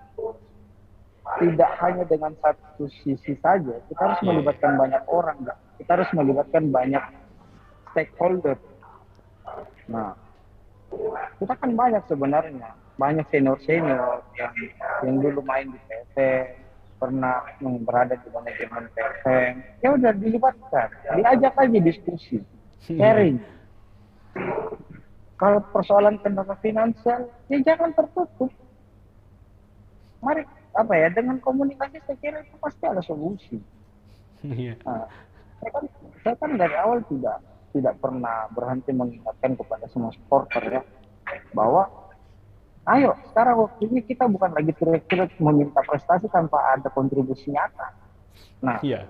[SPEAKER 2] tidak hanya dengan satu sisi saja, kita harus
[SPEAKER 1] Iya, iya.
[SPEAKER 2] melibatkan banyak orang, kita harus melibatkan banyak stakeholder. Nah, kita kan banyak sebenarnya, banyak senior-senior yang dulu main di PSM, pernah berada di manajemen PSM, ya udah dilibatkan, diajak aja diskusi,
[SPEAKER 1] Iya.
[SPEAKER 2] sharing. Kalau persoalan kendala finansial, ya jangan tertutup. Mari apa ya, dengan komunikasi saya kira itu pasti ada solusi.
[SPEAKER 1] Iya.
[SPEAKER 2] Nah, saya kan dari awal tidak pernah berhenti mengingatkan kepada semua supporter ya, bahwa ayo sekarang waktunya kita bukan lagi teriak-teriak meminta prestasi tanpa ada kontribusi nyata. Nah,
[SPEAKER 1] Iya.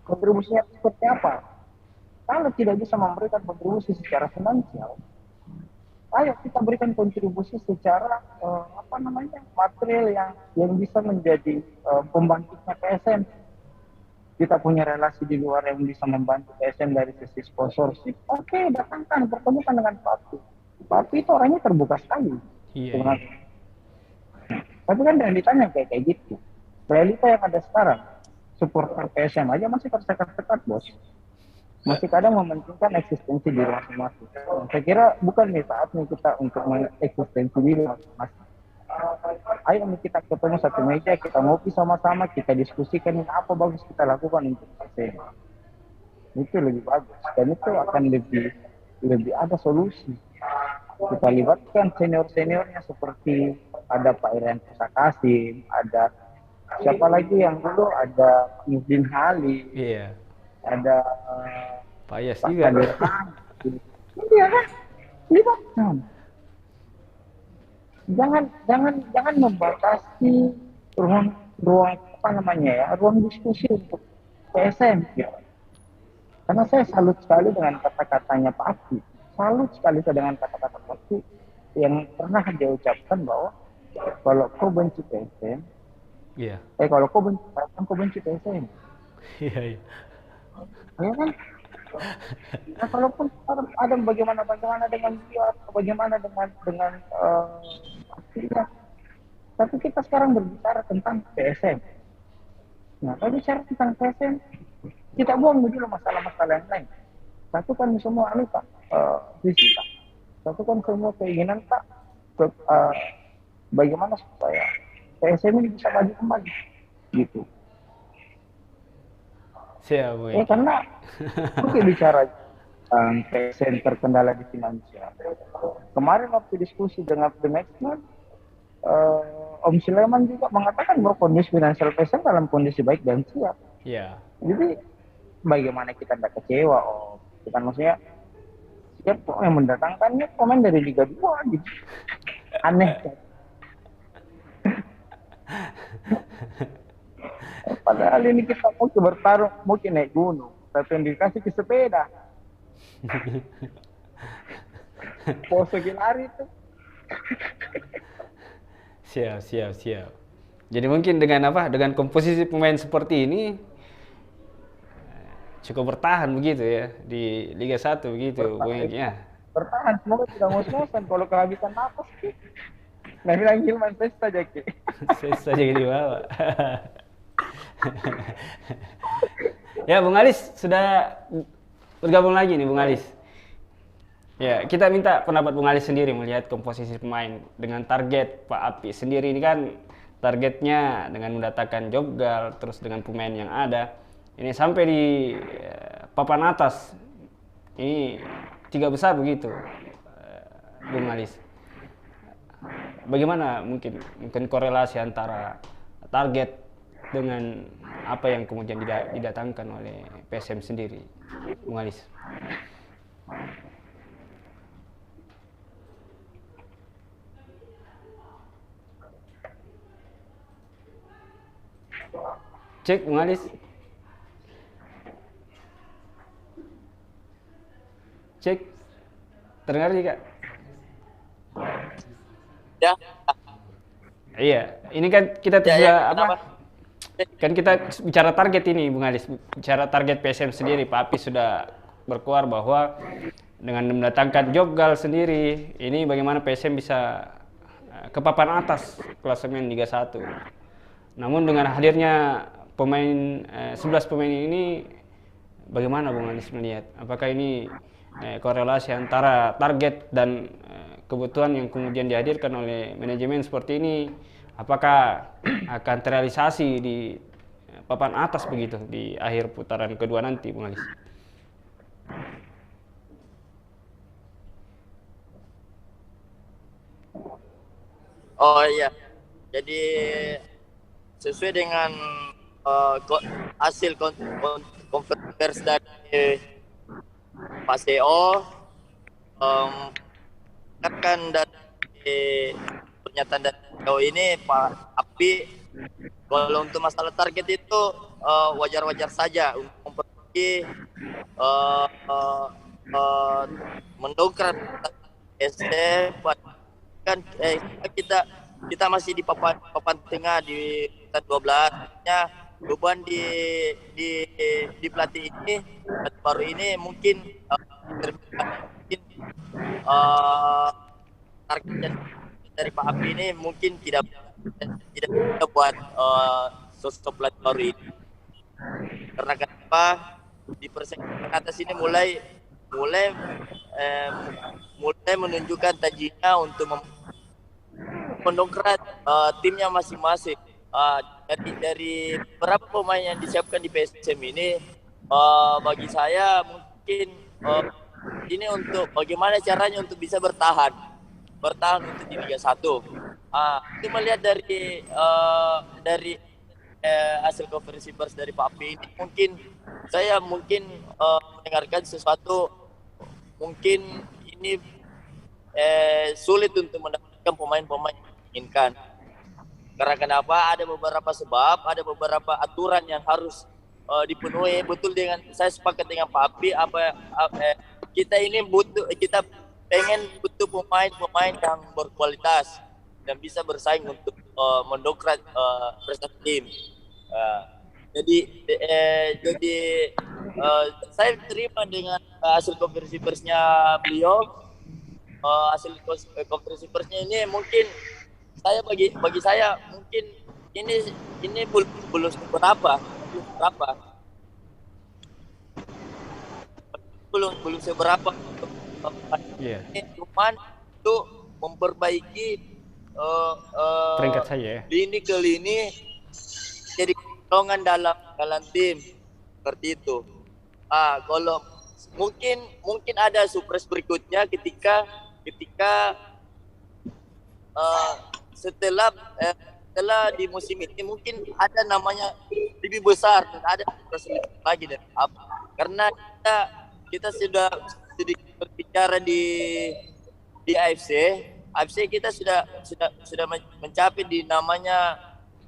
[SPEAKER 2] kontribusinya seperti apa? Kalau tidak bisa memberikan kontribusi secara finansial, ayo kita berikan kontribusi secara apa namanya, material yang bisa menjadi pembangkitnya PSM. Kita punya relasi di luar yang bisa membantu PSM dari sisi sponsorship. Oke, datangkan, pertemukan dengan Papi. Papi itu orangnya terbuka sekali
[SPEAKER 1] Iya, iya.
[SPEAKER 2] sebenarnya. Tapi kan yang ditanya kayak gitu. Realita yang ada sekarang, supporter PSM aja masih tersekat-sekat bos. Masih kadang mementingkan eksistensi diri masing-masing. Saya kira bukan nih saatnya kita untuk mengeksistensi diri masing-masing. Ayo kita ketemu satu meja, kita ngopi sama-sama, kita diskusikan apa bagus kita lakukan untuk PSM. Itu lebih bagus dan itu akan lebih ada solusi. Kita libatkan senior-seniornya seperti ada Pak Irian Pusakasim, ada siapa lagi yang dulu, ada Nurdin Halil,
[SPEAKER 1] Iya.
[SPEAKER 2] ada
[SPEAKER 1] Pak Yas
[SPEAKER 2] Pak
[SPEAKER 1] juga.
[SPEAKER 2] Kadir Hamid. Iya kan? Libatkan. Jangan membatasi ruang apa namanya ya, ruang diskusi untuk PSM. Ya. Karena saya salut sekali dengan kata-katanya Pak Aki. Salut sekali saya dengan kata-kata Pak Aki yang pernah dia ucapkan bahwa kalau kau benci PSM,
[SPEAKER 1] Iya.
[SPEAKER 2] kalau kau benci PSM, kau benci PSM.
[SPEAKER 1] Iya, iya.
[SPEAKER 2] Ya kan? Nah, kalaupun ada bagaimana dengan dia, bagaimana dengan artinya. Tapi kita sekarang berbicara tentang PSM. Nah, kalau bicara tentang PSM, kita buang dulu masalah-masalah yang lain. Satukan semua ini Pak, visi Pak. Satukan semua keinginan Pak, bagaimana supaya PSM ini bisa maju kembali, gitu.
[SPEAKER 1] Siap, Bu.
[SPEAKER 2] Karena oke bicara PSM terkendala di finansial. Kemarin waktu diskusi dengan The Maxman, Om Sulaiman juga mengatakan bahwa kondisi finansial PSM dalam kondisi baik dan siap.
[SPEAKER 1] Iya.
[SPEAKER 2] Jadi bagaimana kita tidak kecewa Om? Bukan maksudnya siap kok yang mendatangkannya pemain dari Liga 2 gitu. Aneh kan? Padahal ini kita mau bertarung, mau naik gunung, tapi yang dikasih ke sepeda. Pose lari itu.
[SPEAKER 1] Siap, siap, siap. Jadi mungkin dengan apa? Dengan komposisi pemain seperti ini cukup bertahan begitu ya di Liga 1 begitu, Bung Eki ya.
[SPEAKER 2] Bertahan, semoga tidak ngos-ngosan. Kalau kehabisan napas, nah bilang Hilman pesta aja Ki.
[SPEAKER 1] Saya saja di bawah. Ya, Bung Alis sudah bergabung lagi nih, Bung Alis. Ya, kita minta pendapat Bung Alis sendiri melihat komposisi pemain dengan target Pak Api sendiri ini kan targetnya dengan mendatangkan Joggal terus dengan pemain yang ada ini sampai di papan atas ini 3 besar begitu, Bung Alis. Bagaimana mungkin korelasi antara target dengan apa yang kemudian didatangkan oleh PSM sendiri, Bung Alis? Cek, Bung Alis. Cek. Terdengar tidak?
[SPEAKER 3] Ya.
[SPEAKER 1] Iya, ini kan kita apa? Kan kita bicara target ini, Bung Alis. Bicara target PSM sendiri, Pak Api sudah berkeluar bahwa dengan mendatangkan Joggal sendiri, ini bagaimana PSM bisa ke papan atas klasemen Liga 1. Namun dengan hadirnya pemain 11 pemain ini, bagaimana Bung Alis melihat? Apakah ini korelasi antara target dan kebutuhan yang kemudian dihadirkan oleh manajemen seperti ini, apakah akan terrealisasi di papan atas begitu di akhir putaran kedua nanti, Bung Alis?
[SPEAKER 3] Oh iya, jadi sesuai dengan hasil konferensi dari Pak CEO, kan dari pernyataan dari CEO ini Pak Api, kalau untuk masalah target itu wajar-wajar saja untuk memperbaiki mendongkrak PSM kan kita masih di papan tengah di urutan 12, artinya beban di pelatih ini baru ini mungkin target dari Pak Api ini mungkin tidak bisa buat sosok pelatih baru ini. Karena kenapa di persaingan atas ini mulai menunjukkan tajinya untuk mendongkrak timnya masing-masing. Dari beberapa pemain yang disiapkan di PSM ini, bagi saya mungkin ini untuk bagaimana caranya untuk bisa bertahan untuk di Liga 1. Itu melihat dari hasil konferensi pers dari Pak Api ini, saya mendengarkan sesuatu, mungkin ini sulit untuk mendapatkan pemain-pemain yang diinginkan. Karena kenapa? Ada beberapa sebab, ada beberapa aturan yang harus dipenuhi. Betul, dengan saya sepakat dengan Pak Api, kita pengen butuh pemain yang berkualitas dan bisa bersaing untuk mendongkrak prestasi tim. Jadi saya terima dengan hasil konferensi persnya beliau. Hasil konferensi persnya ini mungkin bagi saya mungkin ini belum seberapa. Belum seberapa. Ini cuman untuk memperbaiki
[SPEAKER 1] peringkat saya ya.
[SPEAKER 3] Lini ke lini, jadi pertolongan dalam tim seperti itu. Kalau mungkin ada surprise berikutnya ketika setelah di musim ini mungkin ada namanya lebih besar dan ada lagi dan karena kita sudah sedikit berbicara di AFC kita sudah mencapai di namanya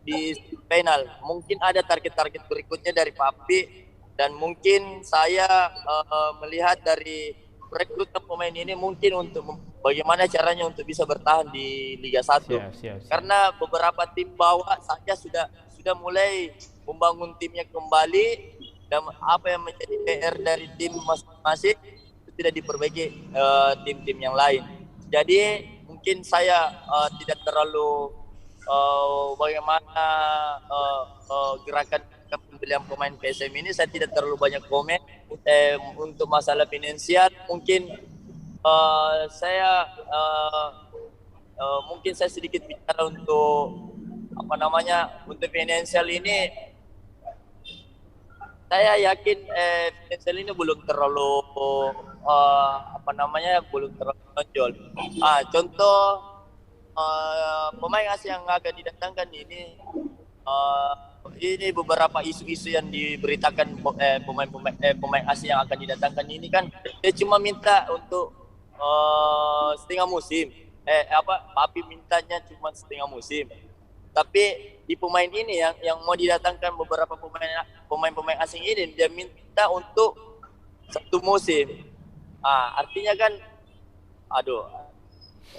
[SPEAKER 3] di final. Mungkin ada target-target berikutnya dari Pak Api, dan mungkin saya melihat dari rekrutmen pemain ini mungkin untuk bagaimana caranya untuk bisa bertahan di Liga 1.
[SPEAKER 1] Siap.
[SPEAKER 3] Karena beberapa tim bawah saja sudah mulai membangun timnya kembali, dan apa yang menjadi PR dari tim masing-masing itu tidak diperbaiki tim-tim yang lain. Jadi mungkin saya tidak terlalu bagaimana gerakan pembelian pemain PSM ini, saya tidak terlalu banyak komen untuk masalah finansial. Mungkin mungkin saya sedikit bicara untuk untuk finansial ini. Saya yakin finansial ini belum terlalu belum terlalu menonjol. Contoh pemain asing yang akan didatangkan ini beberapa isu-isu yang diberitakan pemain asing yang akan didatangkan ini kan dia cuma minta untuk setengah musim. Papi mintanya cuma setengah musim. Tapi di pemain ini yang mau didatangkan beberapa pemain asing ini dia minta untuk satu musim. Artinya kan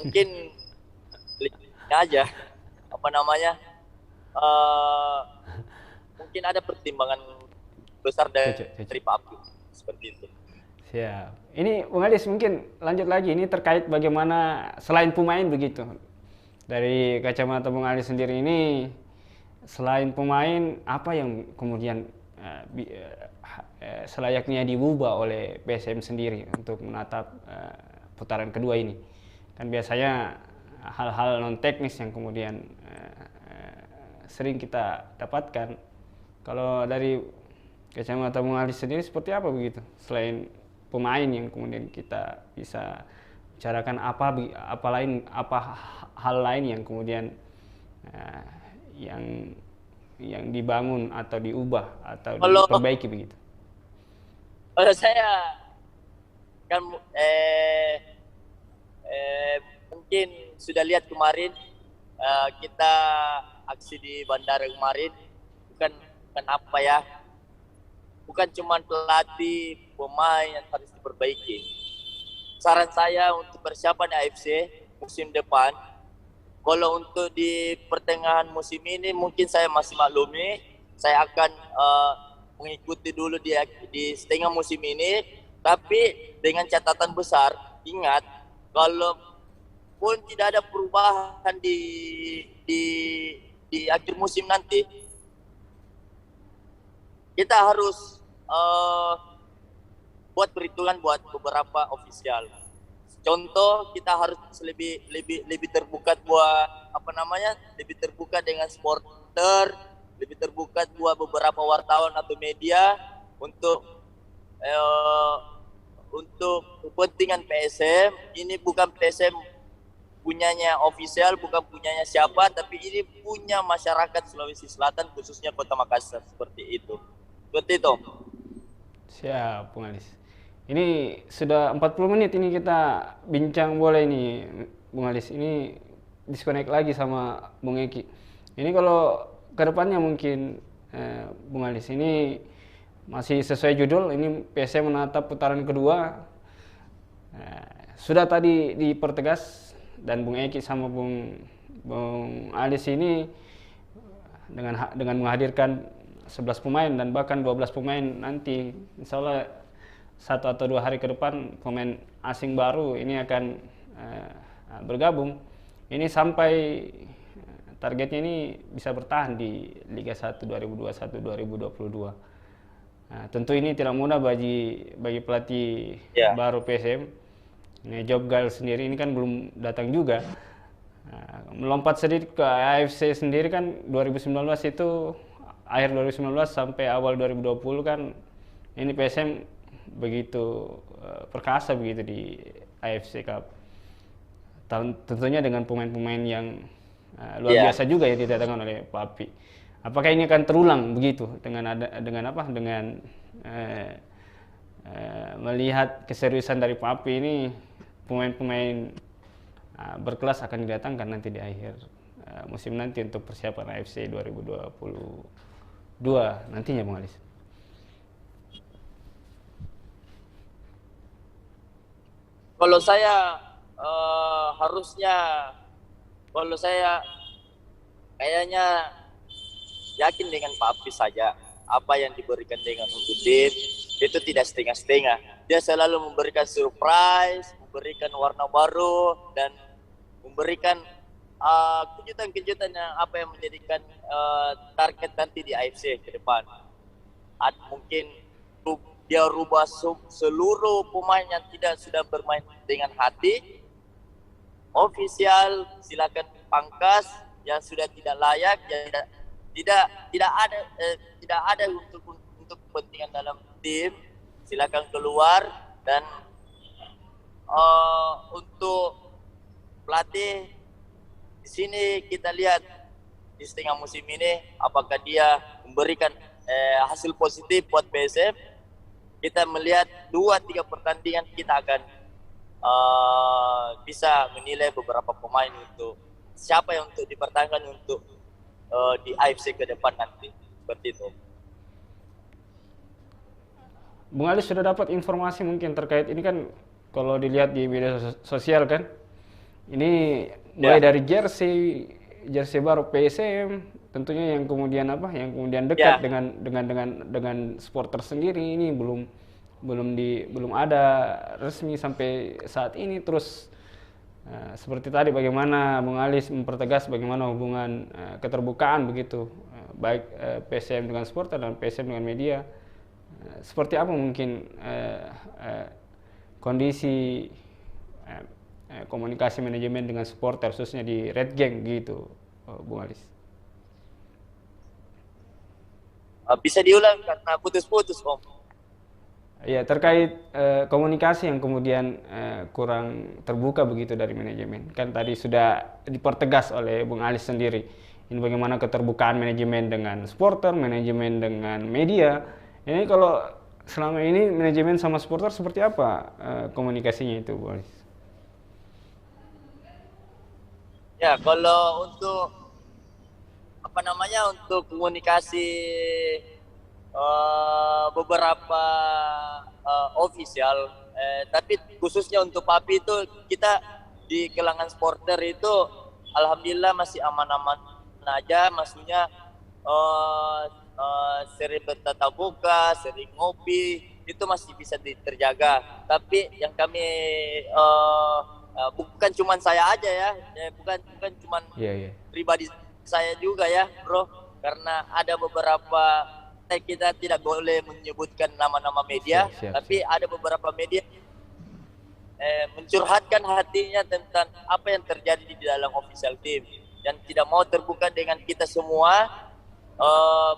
[SPEAKER 3] mungkin aja mungkin ada pertimbangan besar dari Papi seperti itu.
[SPEAKER 1] Siap. Ini Bung Adis mungkin lanjut lagi, ini terkait bagaimana selain pemain begitu. Dari kacamata Bung Adis sendiri ini, selain pemain, apa yang kemudian selayaknya diubah oleh PSM sendiri untuk menatap putaran kedua ini? Kan biasanya hal-hal non teknis yang kemudian sering kita dapatkan. Kalau dari kacamata Bung Adis sendiri seperti apa begitu? Selain pemain yang kemudian kita bisa bicarakan, apa hal lain yang kemudian yang dibangun atau diubah atau diperbaiki begitu?
[SPEAKER 3] Kalau saya kan mungkin sudah lihat kemarin kita aksi di bandara kemarin, bukan cuma pelatih, pemain yang harus diperbaiki. Saran saya untuk persiapan AFC musim depan, kalau untuk di pertengahan musim ini mungkin saya masih maklumi, saya akan mengikuti dulu di setengah musim ini, tapi dengan catatan besar, ingat kalau pun tidak ada perubahan di akhir musim nanti, kita harus buat perhitungan buat beberapa ofisial. Contoh, kita harus lebih terbuka buat lebih terbuka dengan supporter, lebih terbuka buat beberapa wartawan atau media untuk kepentingan PSM. Ini bukan PSM punyanya ofisial, bukan punyanya siapa, tapi ini punya masyarakat Sulawesi Selatan, khususnya Kota Makassar, seperti itu. Seperti itu.
[SPEAKER 1] Siap, Bung Adis. Ini sudah 40 menit ini kita bincang bola ini, Bung Adis. Ini disconnect lagi sama Bung Eki. Ini kalau kedepannya mungkin Bung Adis, ini masih sesuai judul, ini PSM menatap putaran kedua. Sudah tadi dipertegas, dan Bung Eki sama Bung Adis ini dengan menghadirkan 11 pemain dan bahkan 12 pemain nanti, insya Allah 1 atau 2 hari ke depan pemain asing baru ini akan bergabung. Ini sampai targetnya ini bisa bertahan di Liga 1 2021-2022. Tentu ini tidak mudah bagi pelatih baru PSM. Ini Job Gal sendiri ini kan belum datang juga. Melompat sedikit ke AFC sendiri kan 2019 itu, akhir 2019 sampai awal 2020 kan ini PSM begitu perkasa begitu di AFC Cup. Tentunya dengan pemain-pemain yang luar biasa juga yang didatangkan oleh Papi. Apakah ini akan terulang begitu dengan melihat keseriusan dari Papi ini, pemain-pemain berkelas akan didatangkan nanti di akhir musim nanti untuk persiapan AFC 2022 nantinya, Bung Adis?
[SPEAKER 3] Kalau saya harusnya kalau saya kayaknya yakin dengan Pak Apis saja. Apa yang diberikan dengan untuk tim itu tidak setengah-setengah. Dia selalu memberikan surprise, memberikan warna baru, dan memberikan kejutan-kejutan yang apa yang menjadikan target nanti di AFC ke depan. Mungkin dia rubah seluruh pemain yang tidak sudah bermain dengan hati. Ofisial silakan pangkas yang sudah tidak layak, yang tidak ada untuk kepentingan dalam tim, silakan keluar. Dan untuk pelatih di sini kita lihat di setengah musim ini apakah dia memberikan hasil positif buat PSM. Kita melihat 2-3 pertandingan kita akan bisa menilai beberapa pemain untuk siapa yang untuk dipertahankan untuk di AFC ke depan nanti, seperti itu.
[SPEAKER 1] Bung Ali sudah dapat informasi mungkin terkait ini kan, kalau dilihat di media sosial kan, ini mulai dari jersey baru PSM, tentunya yang kemudian dekat dengan supporter sendiri, ini belum ada resmi sampai saat ini. Terus seperti tadi bagaimana Bung Ali mempertegas bagaimana hubungan keterbukaan begitu, baik PSM dengan supporter dan PSM dengan media. Seperti apa mungkin kondisi komunikasi manajemen dengan supporter khususnya di Red Gang gitu, Bung Alis?
[SPEAKER 3] Bisa diulang karena putus-putus, Om.
[SPEAKER 1] Ya, terkait komunikasi yang kemudian kurang terbuka begitu dari manajemen. Kan tadi sudah dipertegas oleh Bung Alis sendiri. Ini bagaimana keterbukaan manajemen dengan supporter, manajemen dengan media. Ini kalau selama ini manajemen sama supporter seperti apa komunikasinya itu, Bung Alis?
[SPEAKER 3] Ya, kalau untuk untuk komunikasi beberapa official, tapi khususnya untuk Papi itu kita di kalangan supporter itu alhamdulillah masih aman-aman aja, maksudnya sering bertatap muka, sering ngopi, itu masih bisa terjaga. Tapi yang kami bukan cuma saya aja ya, bukan cuma pribadi saya juga ya, bro, karena ada beberapa, kita tidak boleh menyebutkan nama-nama media, tapi ada beberapa media mencurhatkan hatinya tentang apa yang terjadi di dalam official team dan tidak mau terbuka dengan kita semua.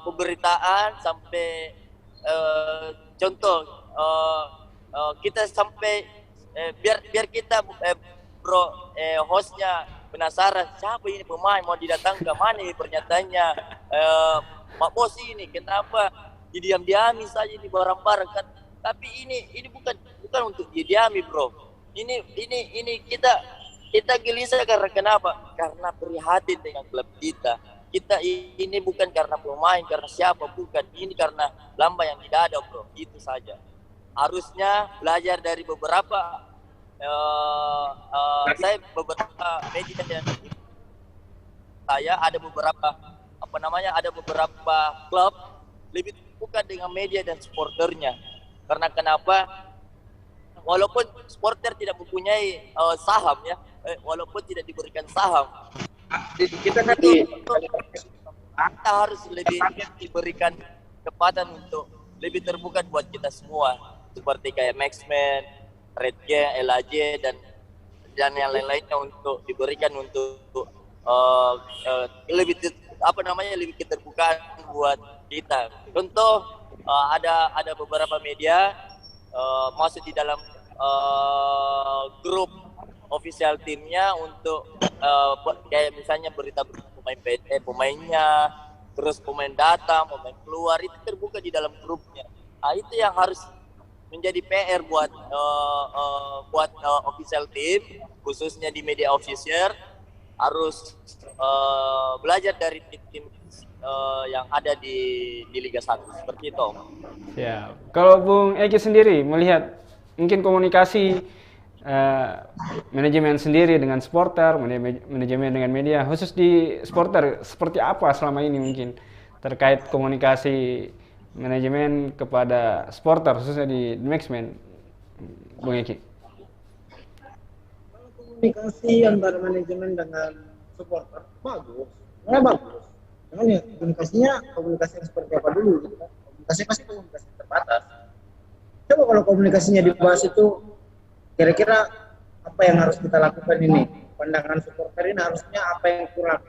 [SPEAKER 3] Pemberitaan sampai contoh kita sampai biar kita bro hostnya penasaran siapa ini pemain mau didatangkan, mana ini pernyataannya Pak Bos ini kenapa didiam-diami saja di barang-barang kan. Tapi ini bukan untuk didiami, bro. Ini kita gelisah karena kenapa? Karena prihatin dengan klub kita. Kita ini bukan karena pemain, karena siapa, bukan. Ini karena lamba yang tidak ada, bro. Itu saja. Harusnya belajar dari beberapa saya beberapa media yang saya ada beberapa ada beberapa klub lebih terbuka dengan media dan supporternya. Karena kenapa? Walaupun supporter tidak mempunyai saham ya, walaupun tidak diberikan saham, kita harus lebih diberikan kesempatan untuk lebih terbuka buat kita semua, seperti kayak Maxman, Red Gang, LAJ dan yang lain-lainnya untuk diberikan untuk lebih lebih keterbukaan buat kita. Contoh ada beberapa media masuk di dalam grup official timnya untuk kayak misalnya berita pemainnya, terus pemain datang, pemain keluar, itu terbuka di dalam grupnya. Itu yang harus menjadi PR buat official team, khususnya di media official, harus belajar dari tim-tim yang ada di Liga 1 seperti itu.
[SPEAKER 1] Ya, kalau Bung Eki sendiri melihat mungkin komunikasi eh, manajemen sendiri dengan supporter, manajemen dengan media, khusus di supporter seperti apa selama ini mungkin terkait komunikasi manajemen kepada supporter khususnya di Maxman, Bung Eki?
[SPEAKER 2] Komunikasi antara manajemen dengan supporter bagus, sebenarnya bagus. Cuman ya komunikasi yang seperti apa dulu gitu kan. Komunikasi pasti komunikasi terbatas. Coba kalau komunikasinya dibahas itu kira-kira apa yang harus kita lakukan ini? Pandangan supporter ini harusnya apa yang kurang?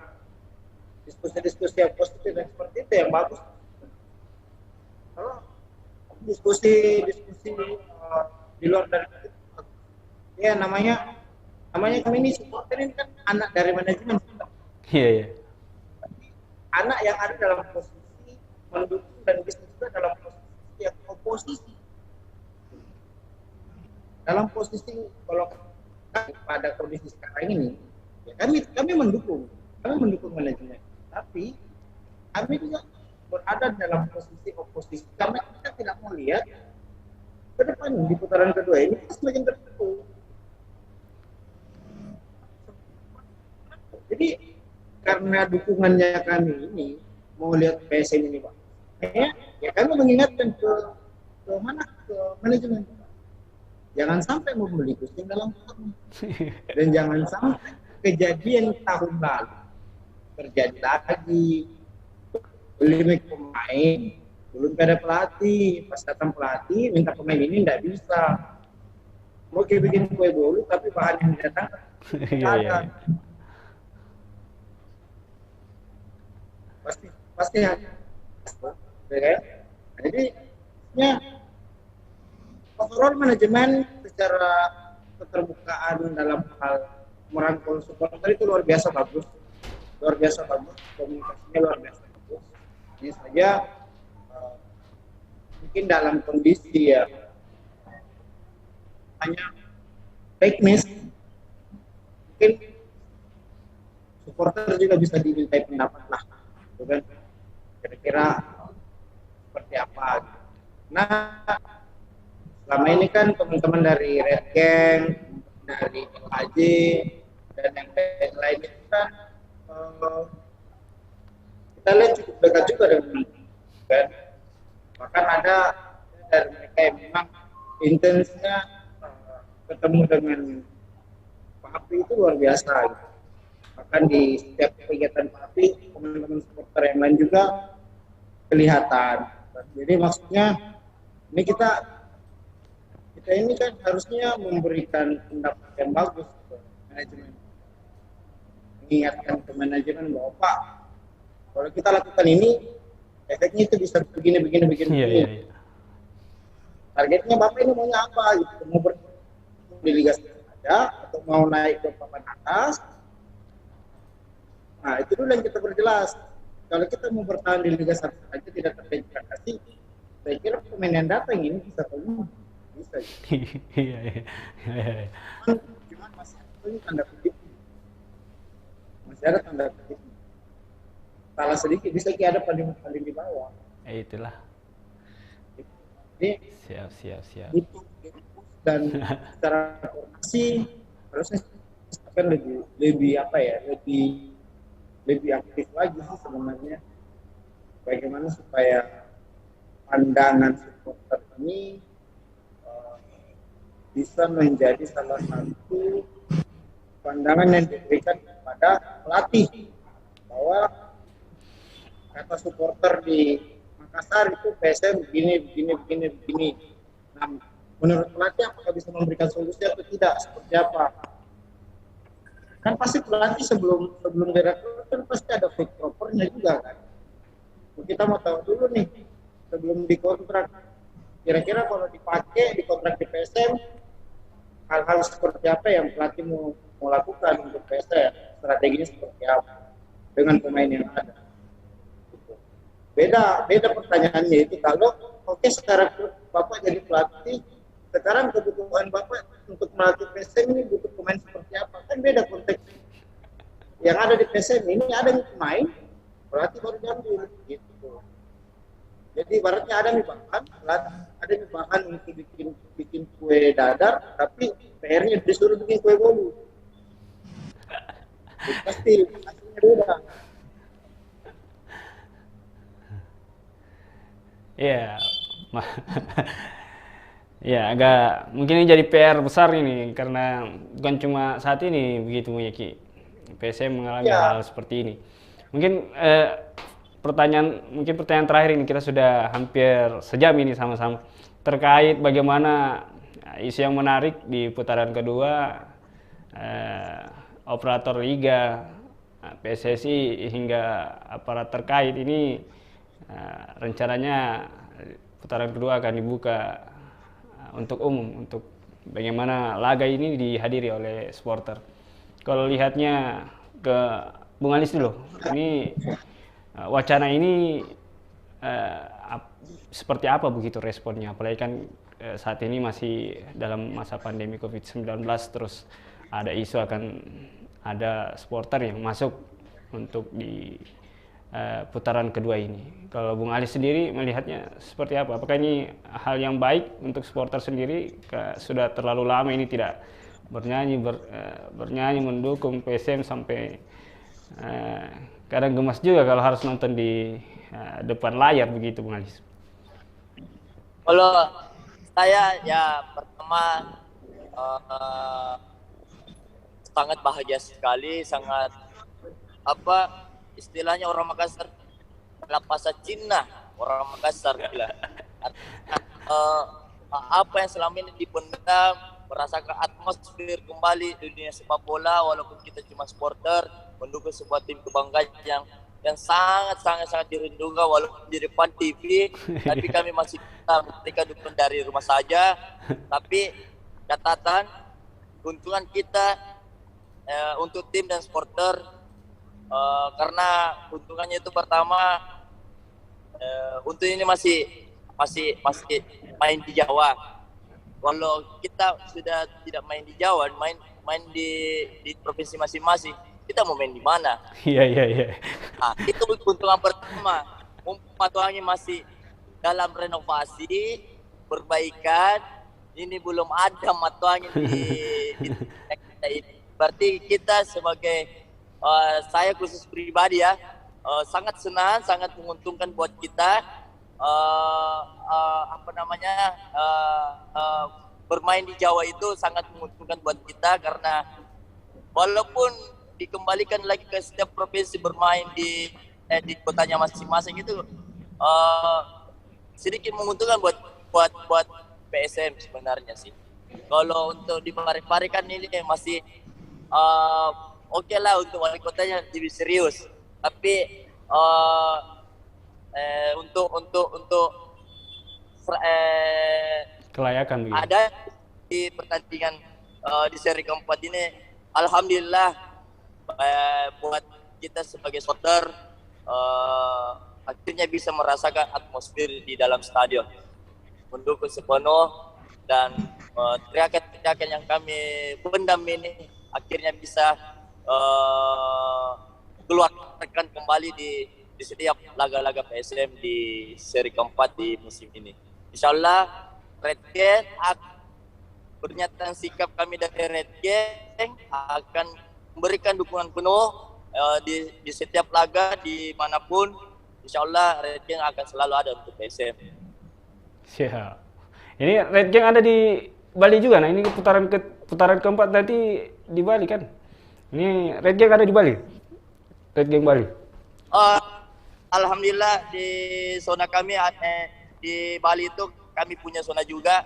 [SPEAKER 2] Diskusi-diskusi yang positif dan seperti itu yang bagus. Kalau diskusi di luar dari itu, ya namanya kami ini supporter ini kan anak dari manajemen.
[SPEAKER 1] Iya, iya.
[SPEAKER 2] Anak yang ada dalam posisi mendukung dan bisa juga dalam posisi yang oposisi. Dalam posisi kalau pada kondisi sekarang ini, ya kami mendukung manajemen. Tapi kami juga berada dalam posisi oposisi karena kita tidak mau lihat ke depan di putaran kedua ini semakin terpukul. Jadi karena dukungannya kami ini mau lihat PSM ini Pak, ya kami mengingatkan ke manajemen, jangan sampai membeli kucing dalam karung dan jangan sampai kejadian tahun lalu terjadi lagi. Beli pemain belum ada pelatih, pas datang pelatih minta pemain ini tidak bisa, mau bikin kue bolu tapi bahan yang didatangkan tidak ada. Pasti ya. Jadi overall manajemen secara keterbukaan dalam hal merangkul supporter itu luar biasa bagus, komunikasinya luar biasa bagus. Ini saja mungkin dalam kondisi ya hanya teknis, mungkin supporter juga bisa dimintai pendapat lah, gitu kan? Kira-kira seperti apa? Nah, selama ini kan teman-teman dari Red Gang, dari LAJ dan yang lain itu kan kita lihat cukup dekat juga dengan kan. Bahkan ada dari mereka yang memang intensnya ketemu dengan Pak Api itu luar biasa gitu. Bahkan di setiap kegiatan Pak Api, teman-teman supporter yang lain juga kelihatan. Jadi maksudnya ini kita ini kan harusnya memberikan pendapat yang bagus ke manajemen, mengingatkan ke manajemen bahwa Pak, kalau kita lakukan ini efeknya itu bisa begini.
[SPEAKER 1] Iya.
[SPEAKER 2] Targetnya Bapak ini maunya apa gitu, mau di Liga saja atau mau naik ke papan atas. Nah itu dulu yang kita perjelas. Kalau kita mau bertahan di Liga 1 saja tidak terdegradasi, saya kira pemain yang datang ini bisa tumbuh. Bisa.
[SPEAKER 1] Iya.
[SPEAKER 2] Cuman masih ada tanda kutip. Masih ada tanda kutip. Salah sedikit bisa ada paling di bawah.
[SPEAKER 1] Itulah.
[SPEAKER 2] Jadi
[SPEAKER 1] Siap.
[SPEAKER 2] butuh dan secara koordinasi harusnya akan lebih aktif lagi sih sebenarnya. Bagaimana supaya pandangan supporter ini bisa menjadi salah satu pandangan yang diberikan kepada pelatih bahwa kata supporter di Makassar itu PSM begini. Nah, menurut pelatih apakah bisa memberikan solusi atau tidak? Seperti apa? Kan pasti pelatih sebelum direkrut kan pasti ada fit propernya juga kan. Kita mau tahu dulu nih sebelum dikontrak. Kira-kira kalau dipakai di kontrak di PSM hal-hal seperti apa yang pelatih mau lakukan untuk PSM, strateginya seperti apa dengan pemain yang ada. Beda pertanyaannya itu kalau sekarang Bapak jadi pelatih, sekarang kebutuhan Bapak untuk melatih PSM ini butuh pemain seperti apa, kan beda konteks. Yang ada di PSM ini ada yang pemain, pelatih baru diambil gitu. Jadi ibaratnya ada nih bahan, ada nih bahan untuk bikin kue dadar, tapi PR-nya disuruh bikin kue bolu. Jadi pasti hasilnya beda.
[SPEAKER 1] Iya. Ya, agak mungkin ini jadi PR besar ini karena bukan cuma saat ini begitu Muyaki. PSM mengalami
[SPEAKER 2] Ya,
[SPEAKER 1] hal seperti ini. Mungkin pertanyaan terakhir ini, kita sudah hampir sejam ini sama-sama terkait bagaimana isu yang menarik di putaran kedua, operator liga, PSSI hingga aparat terkait ini rencananya putaran kedua akan dibuka untuk umum, untuk bagaimana laga ini dihadiri oleh supporter. Kalau lihatnya ke Bung Alis dulu, ini wacana ini seperti apa begitu responnya? Apalagi kan saat ini masih dalam masa pandemi COVID-19, terus ada isu akan ada supporter yang masuk untuk di putaran kedua ini. Kalau Bung Ali sendiri melihatnya seperti apa? Apakah ini hal yang baik untuk supporter sendiri? Sudah terlalu lama ini tidak bernyanyi mendukung PSM sampai kadang gemas juga kalau harus nonton di depan layar begitu, Bung Ali.
[SPEAKER 3] Kalau saya ya pertama sangat bahagia sekali, sangat istilahnya orang Makassar lapasa Cina, orang Makassar gila. Apa yang selama ini dipendam, merasakan atmosfer kembali di dunia sepak bola, walaupun kita cuma supporter mendukung sebuah tim kebanggaan yang sangat dirindukan walaupun di depan TV, tapi kami masih bisa memberikan dukungan dari rumah saja. Tapi catatan keuntungan kita untuk tim dan supporter, karena keuntungannya itu pertama untuk ini masih main di Jawa. Kalau kita sudah tidak main di Jawa, main di provinsi masing-masing, kita mau main di mana?
[SPEAKER 1] Iya.
[SPEAKER 3] Nah, itu keuntungan pertama. Matuannya masih dalam renovasi, perbaikan. Ini belum ada matuannya di kita ini. Berarti kita sebagai saya khusus pribadi ya, sangat senang, sangat menguntungkan buat kita. Bermain di Jawa itu sangat menguntungkan buat kita, karena walaupun dikembalikan lagi ke setiap provinsi bermain di kotanya masing-masing itu sedikit menguntungkan buat PSM sebenarnya sih. Kalau untuk di Parepare kan ini masih oke lah, untuk wali kotanya lebih serius. Tapi untuk
[SPEAKER 1] Kelayakan begitu.
[SPEAKER 3] ada di pertandingan di seri keempat ini, alhamdulillah buat kita sebagai supporter akhirnya bisa merasakan atmosfer di dalam stadion, mendukung sepenuh, dan teriakan-teriakan yang kami pendam ini akhirnya bisa keluarkan kembali di setiap laga-laga PSM di seri keempat di musim ini. Insyaallah Red Gang, pernyataan sikap kami dari Red Gang akan memberikan dukungan penuh di setiap laga dimanapun. Insyaallah Red Gang akan selalu ada untuk PSM.
[SPEAKER 1] Siap. Ini Red Gang ada di Bali juga. Nah, ini putaran keempat nanti di Bali kan? Ini Red Gang ada di Bali. Red Gang Bali.
[SPEAKER 3] Alhamdulillah di zona kami di Bali itu kami punya zona juga,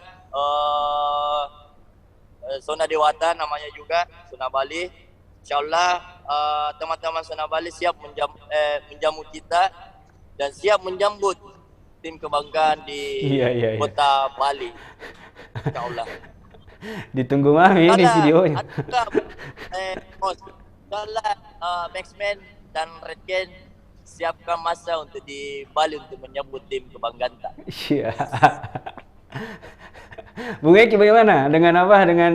[SPEAKER 3] zona Dewata namanya juga, zona Bali. Insyaallah teman-teman zona Bali siap menjamu kita dan siap menjemput tim kebanggaan di kota Bali. Insyaallah.
[SPEAKER 1] Ditunggu mami ini videonya.
[SPEAKER 3] Insyaallah Maxman dan Red Gang siapkan masa untuk di Bali untuk menyambut tim kebanggaan.
[SPEAKER 1] Iya. Bung Eki bagaimana dengan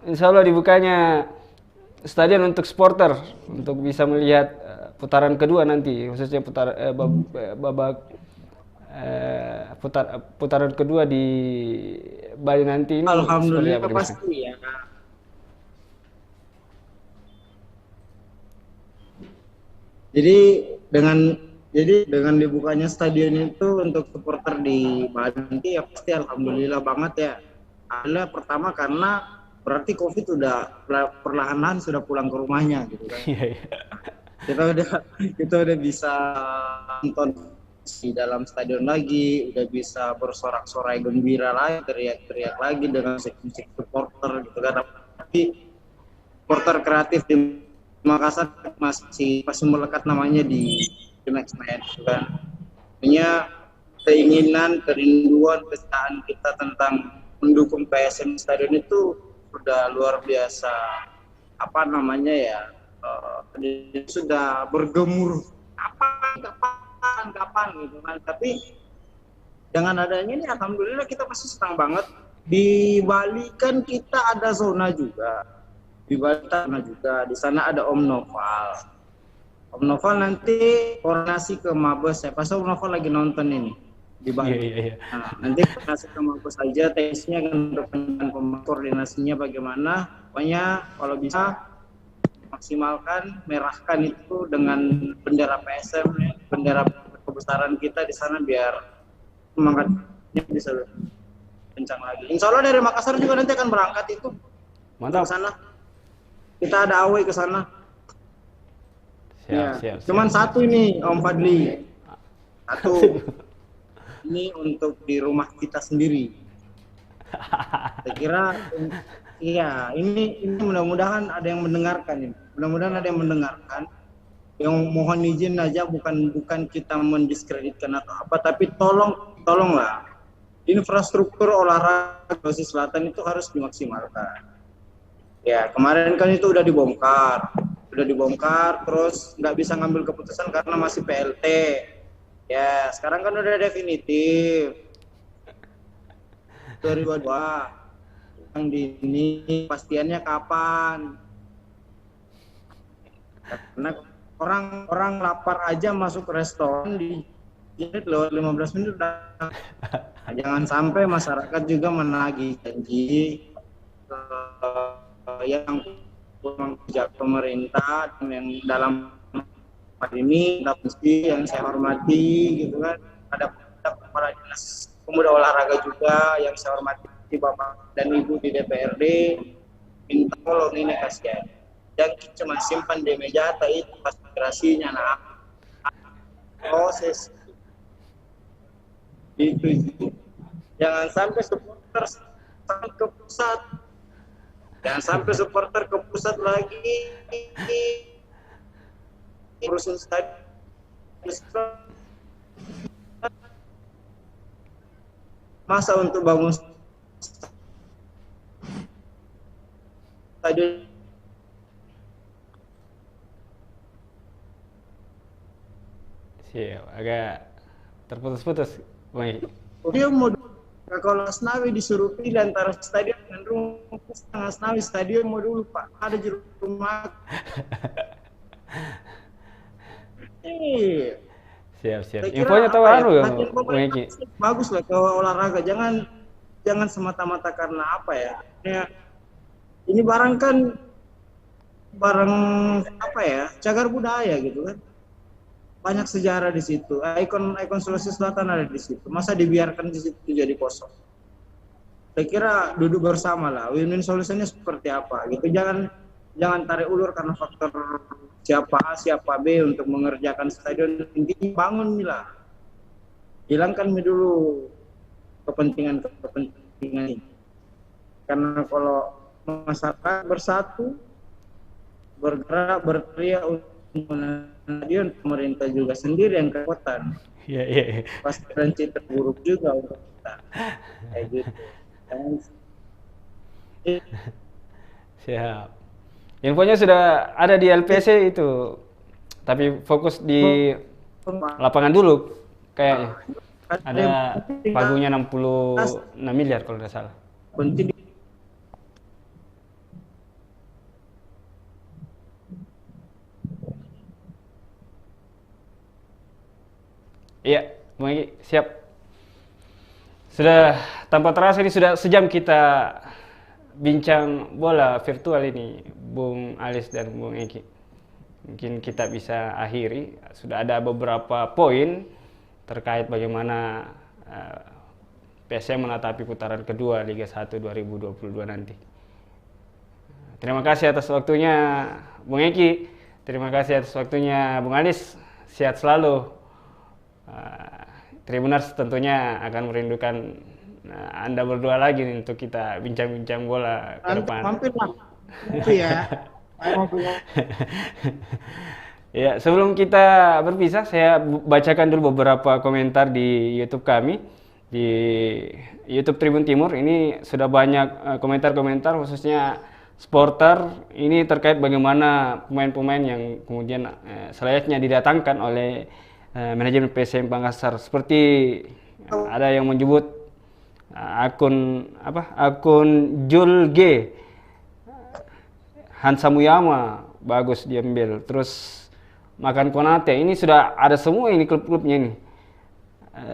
[SPEAKER 1] insya Allah dibukanya stadion untuk supporter untuk bisa melihat putaran kedua nanti, khususnya babak putaran kedua di Bali nanti ini seperti
[SPEAKER 2] Alhamdulillah
[SPEAKER 1] apa?
[SPEAKER 2] pasti ya. Jadi dengan dengan dibukanya stadion itu untuk supporter di Bali nanti ya pasti alhamdulillah banget ya. Alhamdulillah pertama karena berarti COVID udah perlahan-lahan sudah pulang ke rumahnya gitu kan.
[SPEAKER 1] Iya, iya.
[SPEAKER 2] Kita udah bisa nonton di dalam stadion lagi, udah bisa bersorak-sorai gembira lagi, teriak-teriak lagi dengan musik supporter gitu kan. Tapi supporter kreatif di Makassar masih melekat namanya di Max Man gitu kan. Punya keinginan, kerinduan, kecintaan kita tentang mendukung PSM Stadion itu sudah luar biasa, apa namanya ya, sudah bergemuruh kapan gitu kan. Tapi dengan adanya ini alhamdulillah kita pasti senang banget. Di Bali kan kita ada zona juga, di Bali juga, di sana ada Om Noval. Om Noval nanti koordinasi ke Mabes ya, pas Om Noval lagi nonton ini di Bali.
[SPEAKER 1] Iya.
[SPEAKER 2] Nah, nanti koordinasi ke Mabes saja, teknisnya kan koordinasinya bagaimana. Pokoknya kalau bisa maksimalkan, merahkan itu dengan bendera PSM, ya, bendera kebesaran kita di sana biar semangatnya bisa kencang lagi. Insya Allah dari Makassar juga nanti akan berangkat itu.
[SPEAKER 1] Mantap.
[SPEAKER 2] Ke sana. Kita ada away ke sana.
[SPEAKER 1] Siap.
[SPEAKER 2] Cuman satu ini Om Fadli. Satu. Ini untuk di rumah kita sendiri. Saya kira iya, ini mudah-mudahan ada yang mendengarkan ini. Mudah-mudahan ada yang mendengarkan. Yang mohon izin aja, bukan kita mendiskreditkan atau apa, tapi tolonglah infrastruktur olahraga Sulawesi Selatan itu harus dimaksimalkan. Ya, kemarin kan itu udah dibongkar, terus nggak bisa ngambil keputusan karena masih PLT. Ya, sekarang kan udah definitif. 2022 yang ini pastiannya kapan? Karena orang lapar aja masuk restoran di loh 15 menit udah. Jangan sampai masyarakat juga menagih janji yang pihak pemerintah yang dalam hal ini yang saya hormati gitu kan, ada kepala dinas pemuda olahraga juga yang saya hormati, Bapak dan Ibu di DPRD, minta tolong ini kasihan, jangan cuma simpan di meja itu aspirasinya, nah proses itu jangan sampai supporter ke pusat, lagi urusan stadion. Masa untuk bangun stadion
[SPEAKER 1] Siap, agak terputus-putus, Bang Eki.
[SPEAKER 2] dia mau kalau Asnawi disuruh pilih antara stadion dan rumah, Asnawi stadion mau dulu Pak, ada di rumah.
[SPEAKER 1] Siap. Infonya tahu ya, Bang Eki.
[SPEAKER 2] Bagus lah kalau olahraga, jangan semata-mata karena apa ya. Ini barang kan apa ya, cagar budaya gitu kan. Banyak sejarah di situ. Ikon Sulawesi Selatan ada di situ. Masa dibiarkan di situ jadi kosong? Saya kira duduk bersama lah. Win-win solusinya seperti apa gitu. Jangan tarik ulur karena faktor siapa A, siapa B untuk mengerjakan stadion. Intinya bangun lah. Hilangkan dulu kepentingan ini. Karena kalau masyarakat bersatu, bergerak, berteriak untuk stadion, pemerintah juga sendiri yang kekuatan.
[SPEAKER 1] Iya.
[SPEAKER 2] Pasti ranci terburuk juga untuk kita. Kayak gitu.
[SPEAKER 1] Siap. Infonya sudah ada di LPC itu. Tapi fokus di lapangan dulu kayaknya. Ada pagunya 66 miliar kalau tidak salah.
[SPEAKER 2] Penting.
[SPEAKER 1] Iya, Bang Eki, siap. Sudah tanpa terasa ini sudah sejam kita bincang bola virtual ini, Bung Alis dan Bung Eki. Mungkin kita bisa akhiri. Sudah ada beberapa poin terkait bagaimana PSM menatapi putaran kedua Liga 1 2022 nanti. Terima kasih atas waktunya Bung Eki. Terima kasih atas waktunya Bung Alis. Sehat selalu. Tribuners tentunya akan merindukan Anda berdua lagi nih untuk kita bincang-bincang bola ke depan.
[SPEAKER 4] Mampir lah. Itu ya.
[SPEAKER 1] Ya, sebelum kita berpisah, saya bacakan dulu beberapa komentar di YouTube kami, di YouTube Tribun Timur. Ini sudah banyak komentar-komentar, khususnya supporter ini terkait bagaimana pemain-pemain yang kemudian selayaknya didatangkan oleh manajemen PSM Makassar. Seperti ada yang menyebut akun Jul G, Hansa Muyama bagus diambil, terus Makan Konate, ini sudah ada semua ini klub-klubnya ini.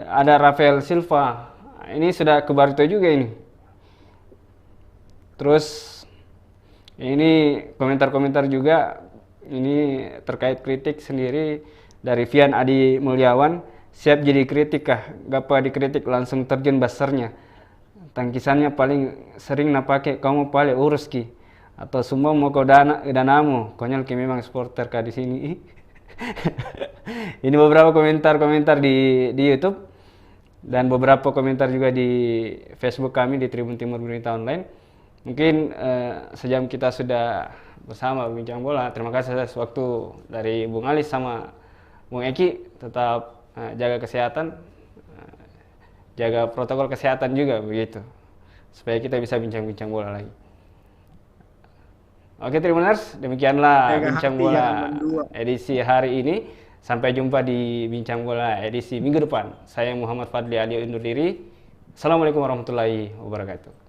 [SPEAKER 1] Ada Rafael Silva, ini sudah ke Barito juga ini. Terus ini komentar-komentar juga ini terkait kritik sendiri dari Vian Adi Mulyawan. Siap jadi kritik kah? Gapa dikritik langsung terjun basarnya. Tangkisannya paling sering napake kamu paling urus ki. Atau semua mau kau danamu. Konyol ki memang supporter kah di sini. Ini beberapa komentar-komentar di YouTube dan beberapa komentar juga di Facebook kami di Tribun Timur Berita Online. Mungkin sejam kita sudah bersama bincang bola. Terima kasih atas waktu dari Bung Alis sama Bung Eki. Tetap jaga kesehatan, jaga protokol kesehatan juga begitu, supaya kita bisa bincang-bincang bola lagi. Oke Tribuners, demikianlah bincang bola edisi hari ini. Sampai jumpa di bincang bola edisi minggu depan. Saya Muhammad Fadli Ali undur diri. Assalamualaikum warahmatullahi wabarakatuh.